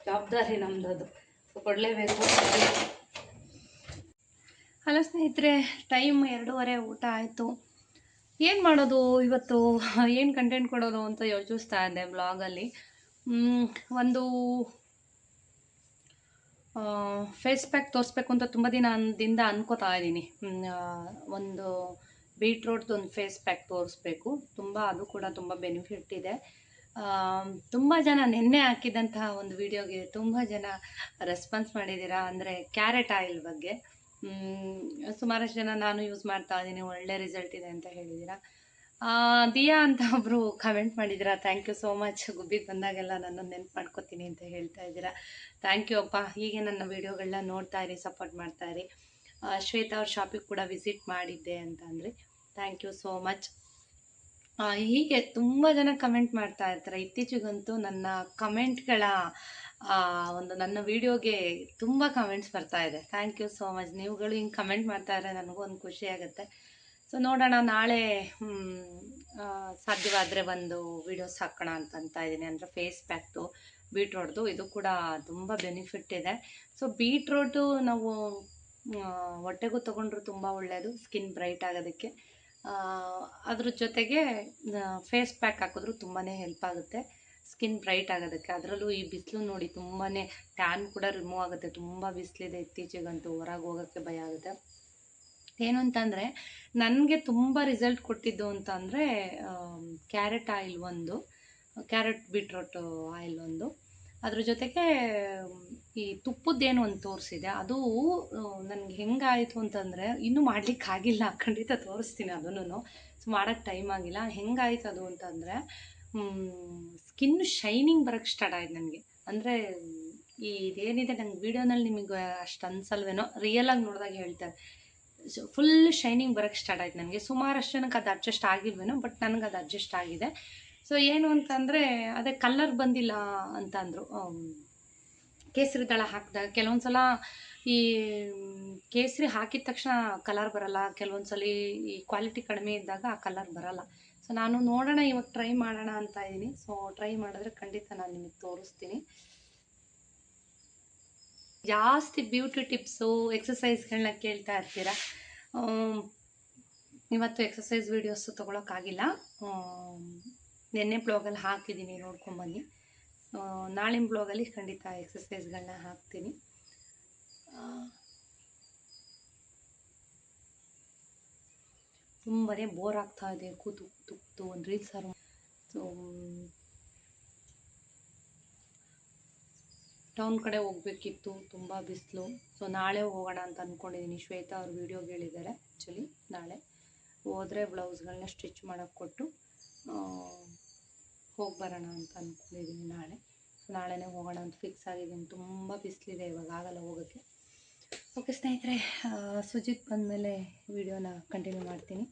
ಜವಾಬ್ದಾರಿ ನಮ್ಮದು, ಅದು ಕೊಡಲೇಬೇಕು. ಹಲೋ ಸ್ನೇಹಿತರೆ, ಟೈಮ್ 2:30 ಊಟ ಆಯಿತು. ಏನು ಮಾಡೋದು ಇವತ್ತು, ಏನು ಕಂಟೆಂಟ್ ಕೊಡೋದು ಅಂತ ಯೋಚಿಸ್ತಾ ಇದ್ದೆ ಬ್ಲಾಗಲ್ಲಿ. ಒಂದು ಫೇಸ್ ಪ್ಯಾಕ್ ತೋರಿಸ್ಬೇಕು ಅಂತ ತುಂಬ ದಿನದಿಂದ ಅನ್ಕೋತಾ ಇದ್ದೀನಿ. ಒಂದು ಬೀಟ್ರೋಟ್ದು ಒಂದು ಫೇಸ್ ಪ್ಯಾಕ್ ತೋರಿಸ್ಬೇಕು. ಅದು ಕೂಡ ತುಂಬ ಬೆನಿಫಿಟ್ ಇದೆ. ತುಂಬ ಜನ ನೆನ್ನೆ ಹಾಕಿದಂತಹ ಒಂದು ವಿಡಿಯೋಗೆ ತುಂಬ ಜನ ರೆಸ್ಪಾನ್ಸ್ ಮಾಡಿದ್ದೀರಾ, ಅಂದರೆ ಕ್ಯಾರೆಟ್ ಆಯಿಲ್ ಬಗ್ಗೆ. ಸುಮಾರಷ್ಟು ಜನ ನಾನು ಯೂಸ್ ಮಾಡ್ತಾ ಇದ್ದೀನಿ, ಒಳ್ಳೆ ರಿಸಲ್ಟ್ ಇದೆ ಅಂತ ಹೇಳಿದ್ದೀರಾ. ದಿಯಾ ಅಂತ ಒಬ್ಬರು ಕಮೆಂಟ್ ಮಾಡಿದ್ದೀರಾ, ಥ್ಯಾಂಕ್ ಯು ಸೋ ಮಚ್. ಗುಬ್ಬಿಗೆ ಬಂದಾಗೆಲ್ಲ ನನ್ನನ್ನು ನೆನ್ಪು ಮಾಡ್ಕೊತೀನಿ ಅಂತ ಹೇಳ್ತಾ ಇದ್ದೀರಾ. ಥ್ಯಾಂಕ್ ಯು ಅಪ್ಪ. ಹೀಗೆ ನನ್ನ ವೀಡಿಯೋಗಳನ್ನ ನೋಡ್ತಾ ಇರಿ, ಸಪೋರ್ಟ್ ಮಾಡ್ತಾ ಇರಿ. ಶ್ವೇತಾ ಅವ್ರ ಶಾಪಿಗೆ ಕೂಡ ವಿಸಿಟ್ ಮಾಡಿದ್ದೆ ಅಂತ ಅಂದರೆ ಥ್ಯಾಂಕ್ ಯು ಸೋ ಮಚ್. ಹೀಗೆ ತುಂಬ ಜನ ಕಮೆಂಟ್ ಮಾಡ್ತಾ ಇರ್ತಾರೆ. ಇತ್ತೀಚೆಗಂತೂ ನನ್ನ ಕಮೆಂಟ್ಗಳ ನನ್ನ ವೀಡಿಯೋಗೆ ತುಂಬ ಕಮೆಂಟ್ಸ್ ಬರ್ತಾ ಇದೆ. Thank you so much. ನೀವುಗಳು ಹಿಂಗೆ ಕಮೆಂಟ್ ಮಾಡ್ತಾ ಇದ್ರೆ ನನಗೂ ಒಂದು ಖುಷಿ ಆಗುತ್ತೆ. ಸೊ ನೋಡೋಣ, ನಾಳೆ ಸಾಧ್ಯವಾದರೆ ಒಂದು ವೀಡಿಯೋಸ್ ಹಾಕೋಣ ಅಂತ ಇದ್ದೀನಿ. ಅಂದರೆ ಫೇಸ್ ಪ್ಯಾಕ್ದು ಬೀಟ್ರೋಟ್ದು, ಇದು ಕೂಡ ತುಂಬ ಬೆನಿಫಿಟ್ ಇದೆ. ಸೊ ಬೀಟ್ರೋಟು ನಾವು ಹೊಟ್ಟೆಗೂ ತೊಗೊಂಡ್ರು ತುಂಬ ಒಳ್ಳೆಯದು, ಸ್ಕಿನ್ ಬ್ರೈಟ್ ಆಗೋದಕ್ಕೆ. ಅದ್ರ ಜೊತೆಗೆ ಫೇಸ್ ಪ್ಯಾಕ್ ಹಾಕಿದ್ರು ತುಂಬಾ ಹೆಲ್ಪ್ ಆಗುತ್ತೆ ಸ್ಕಿನ್ ಬ್ರೈಟ್ ಆಗೋದಕ್ಕೆ. ಅದರಲ್ಲೂ ಈ ಬಿಸಿಲು ನೋಡಿ, ತುಂಬಾ ಟ್ಯಾನ್ ಕೂಡ ರಿಮೂವ್ ಆಗುತ್ತೆ. ತುಂಬ ಬಿಸಿಲಿದೆ ಇತ್ತೀಚೆಗಂತೂ, ಹೊರಗೆ ಹೋಗೋಕ್ಕೆ ಭಯ ಆಗುತ್ತೆ. ಏನು ಅಂತಂದರೆ ನನಗೆ ತುಂಬ ರಿಸಲ್ಟ್ ಕೊಟ್ಟಿದ್ದು ಅಂತಂದರೆ ಕ್ಯಾರೆಟ್ ಆಯಿಲ್ ಒಂದು, ಕ್ಯಾರೆಟ್ ಬೀಟ್ರೋಟ್ ಆಯಿಲ್ ಒಂದು, ಅದ್ರ ಜೊತೆಗೆ ಈ ತುಪ್ಪದ್ದೇನು ಒಂದು ತೋರಿಸಿದೆ. ಅದು ನನಗೆ ಹೆಂಗಾಯಿತು ಅಂತಂದರೆ, ಇನ್ನೂ ಮಾಡಲಿಕ್ಕಾಗಿಲ್ಲ, ಖಂಡಿತ ತೋರಿಸ್ತೀನಿ ಅದನ್ನು. ಸೊ ಮಾಡೋಕ್ಕೆ ಟೈಮ್ ಆಗಿಲ್ಲ. ಹೆಂಗಾಯ್ತು ಅದು ಅಂತಂದರೆ, ಸ್ಕಿನ್ ಶೈನಿಂಗ್ ಬರೋಕ್ಕೆ ಸ್ಟಾರ್ಟ್ ಆಯ್ತು ನನಗೆ. ಅಂದರೆ ಇದೇನಿದೆ ನಂಗೆ ವೀಡಿಯೋನಲ್ಲಿ ನಿಮಗೆ ಅಷ್ಟು ಅನ್ಸಲ್ವೇನೋ, ರಿಯಲಾಗಿ ನೋಡಿದಾಗ ಹೇಳ್ತಾರೆ. ಫುಲ್ ಶೈನಿಂಗ್ ಬರೋಕ್ಕೆ ಸ್ಟಾರ್ಟ್ ಆಯ್ತು ನನಗೆ. ಸುಮಾರಷ್ಟು ಜನಕ್ಕೆ ಅದು ಅಡ್ಜಸ್ಟ್ ಆಗಿಲ್ವೇನೋ, ಬಟ್ ನನಗೆ ಅದು ಅಡ್ಜಸ್ಟ್ ಆಗಿದೆ. ಸೊ ಏನು ಅಂತಂದರೆ, ಅದೇ ಕಲರ್ ಬಂದಿಲ್ಲ ಅಂತ ಅಂದರು. ಕೇಸರಿ ದಳ ಹಾಕಿದಾಗ ಕೆಲವೊಂದು ಸಲ ಈ ಕೇಸರಿ ಹಾಕಿದ ತಕ್ಷಣ ಕಲರ್ ಬರಲ್ಲ, ಕೆಲವೊಂದು ಸಲ ಈ ಕ್ವಾಲಿಟಿ ಕಡಿಮೆ ಇದ್ದಾಗ ಆ ಕಲರ್ ಬರಲ್ಲ. ಸೊ ನಾನು ನೋಡೋಣ, ಇವಾಗ ಟ್ರೈ ಮಾಡೋಣ ಅಂತ ಇದ್ದೀನಿ. ಸೊ ಟ್ರೈ ಮಾಡಿದ್ರೆ ಖಂಡಿತ ನಾನು ನಿಮಗೆ ತೋರಿಸ್ತೀನಿ. ಜಾಸ್ತಿ ಬ್ಯೂಟಿ ಟಿಪ್ಸು, ಎಕ್ಸಸೈಸ್ಗಳನ್ನ ಕೇಳ್ತಾ ಇರ್ತೀರಾ. ಇವತ್ತು ಎಕ್ಸಸೈಸ್ ವೀಡಿಯೋಸು ತೊಗೊಳಕ್ಕಾಗಿಲ್ಲ, ನೆನ್ನೆ ಬ್ಲಾಗಲ್ಲಿ ಹಾಕಿದ್ದೀನಿ, ನೋಡ್ಕೊಂಬನ್ನಿ. ನಾಳಿನ ಬ್ಲಾಗಲ್ಲಿ ಖಂಡಿತ ಎಕ್ಸಸೈಸ್ಗಳನ್ನ ಹಾಕ್ತೀನಿ. ತುಂಬಾ ಬೋರ್ ಆಗ್ತಾ ಇದೆ, ಕೂತು ಒಂದು ರೀಲ್ಸ್ ಆರು. ಸೊ ಟೌನ್ ಕಡೆ ಹೋಗ್ಬೇಕಿತ್ತು, ತುಂಬ ಬಿಸಿಲು. ಸೊ ನಾಳೆ ಹೋಗೋಣ ಅಂತ ಅಂದ್ಕೊಂಡಿದ್ದೀನಿ. ಶ್ವೇತಾ ಅವ್ರ ವೀಡಿಯೋಗೆ ಹೇಳಿದ್ದಾರೆ ಆ್ಯಕ್ಚುಲಿ ನಾಳೆ. ಹೋದರೆ ಬ್ಲೌಸ್ಗಳನ್ನ ಸ್ಟಿಚ್ ಮಾಡೋಕ್ಕೆ ಕೊಟ್ಟು ಹೋಗಿ ಬರೋಣ ಅಂತ ಅಂದ್ಕೊಂಡಿದ್ದೀನಿ ನಾಳೆ. ಸೊ ನಾಳೆನೇ ಹೋಗೋಣ ಅಂತ ಫಿಕ್ಸ್ ಆಗಿದ್ದೀನಿ. ತುಂಬ ಬಿಸಿಲಿದೆ, ಇವಾಗ ಆಗಲ್ಲ ಹೋಗೋಕ್ಕೆ. ಓಕೆ ಸ್ನೇಹಿತರೆ, ಸುಜಿತ್ ಬಂದಮೇಲೆ ವಿಡಿಯೋನ ಕಂಟಿನ್ಯೂ ಮಾಡ್ತೀನಿ.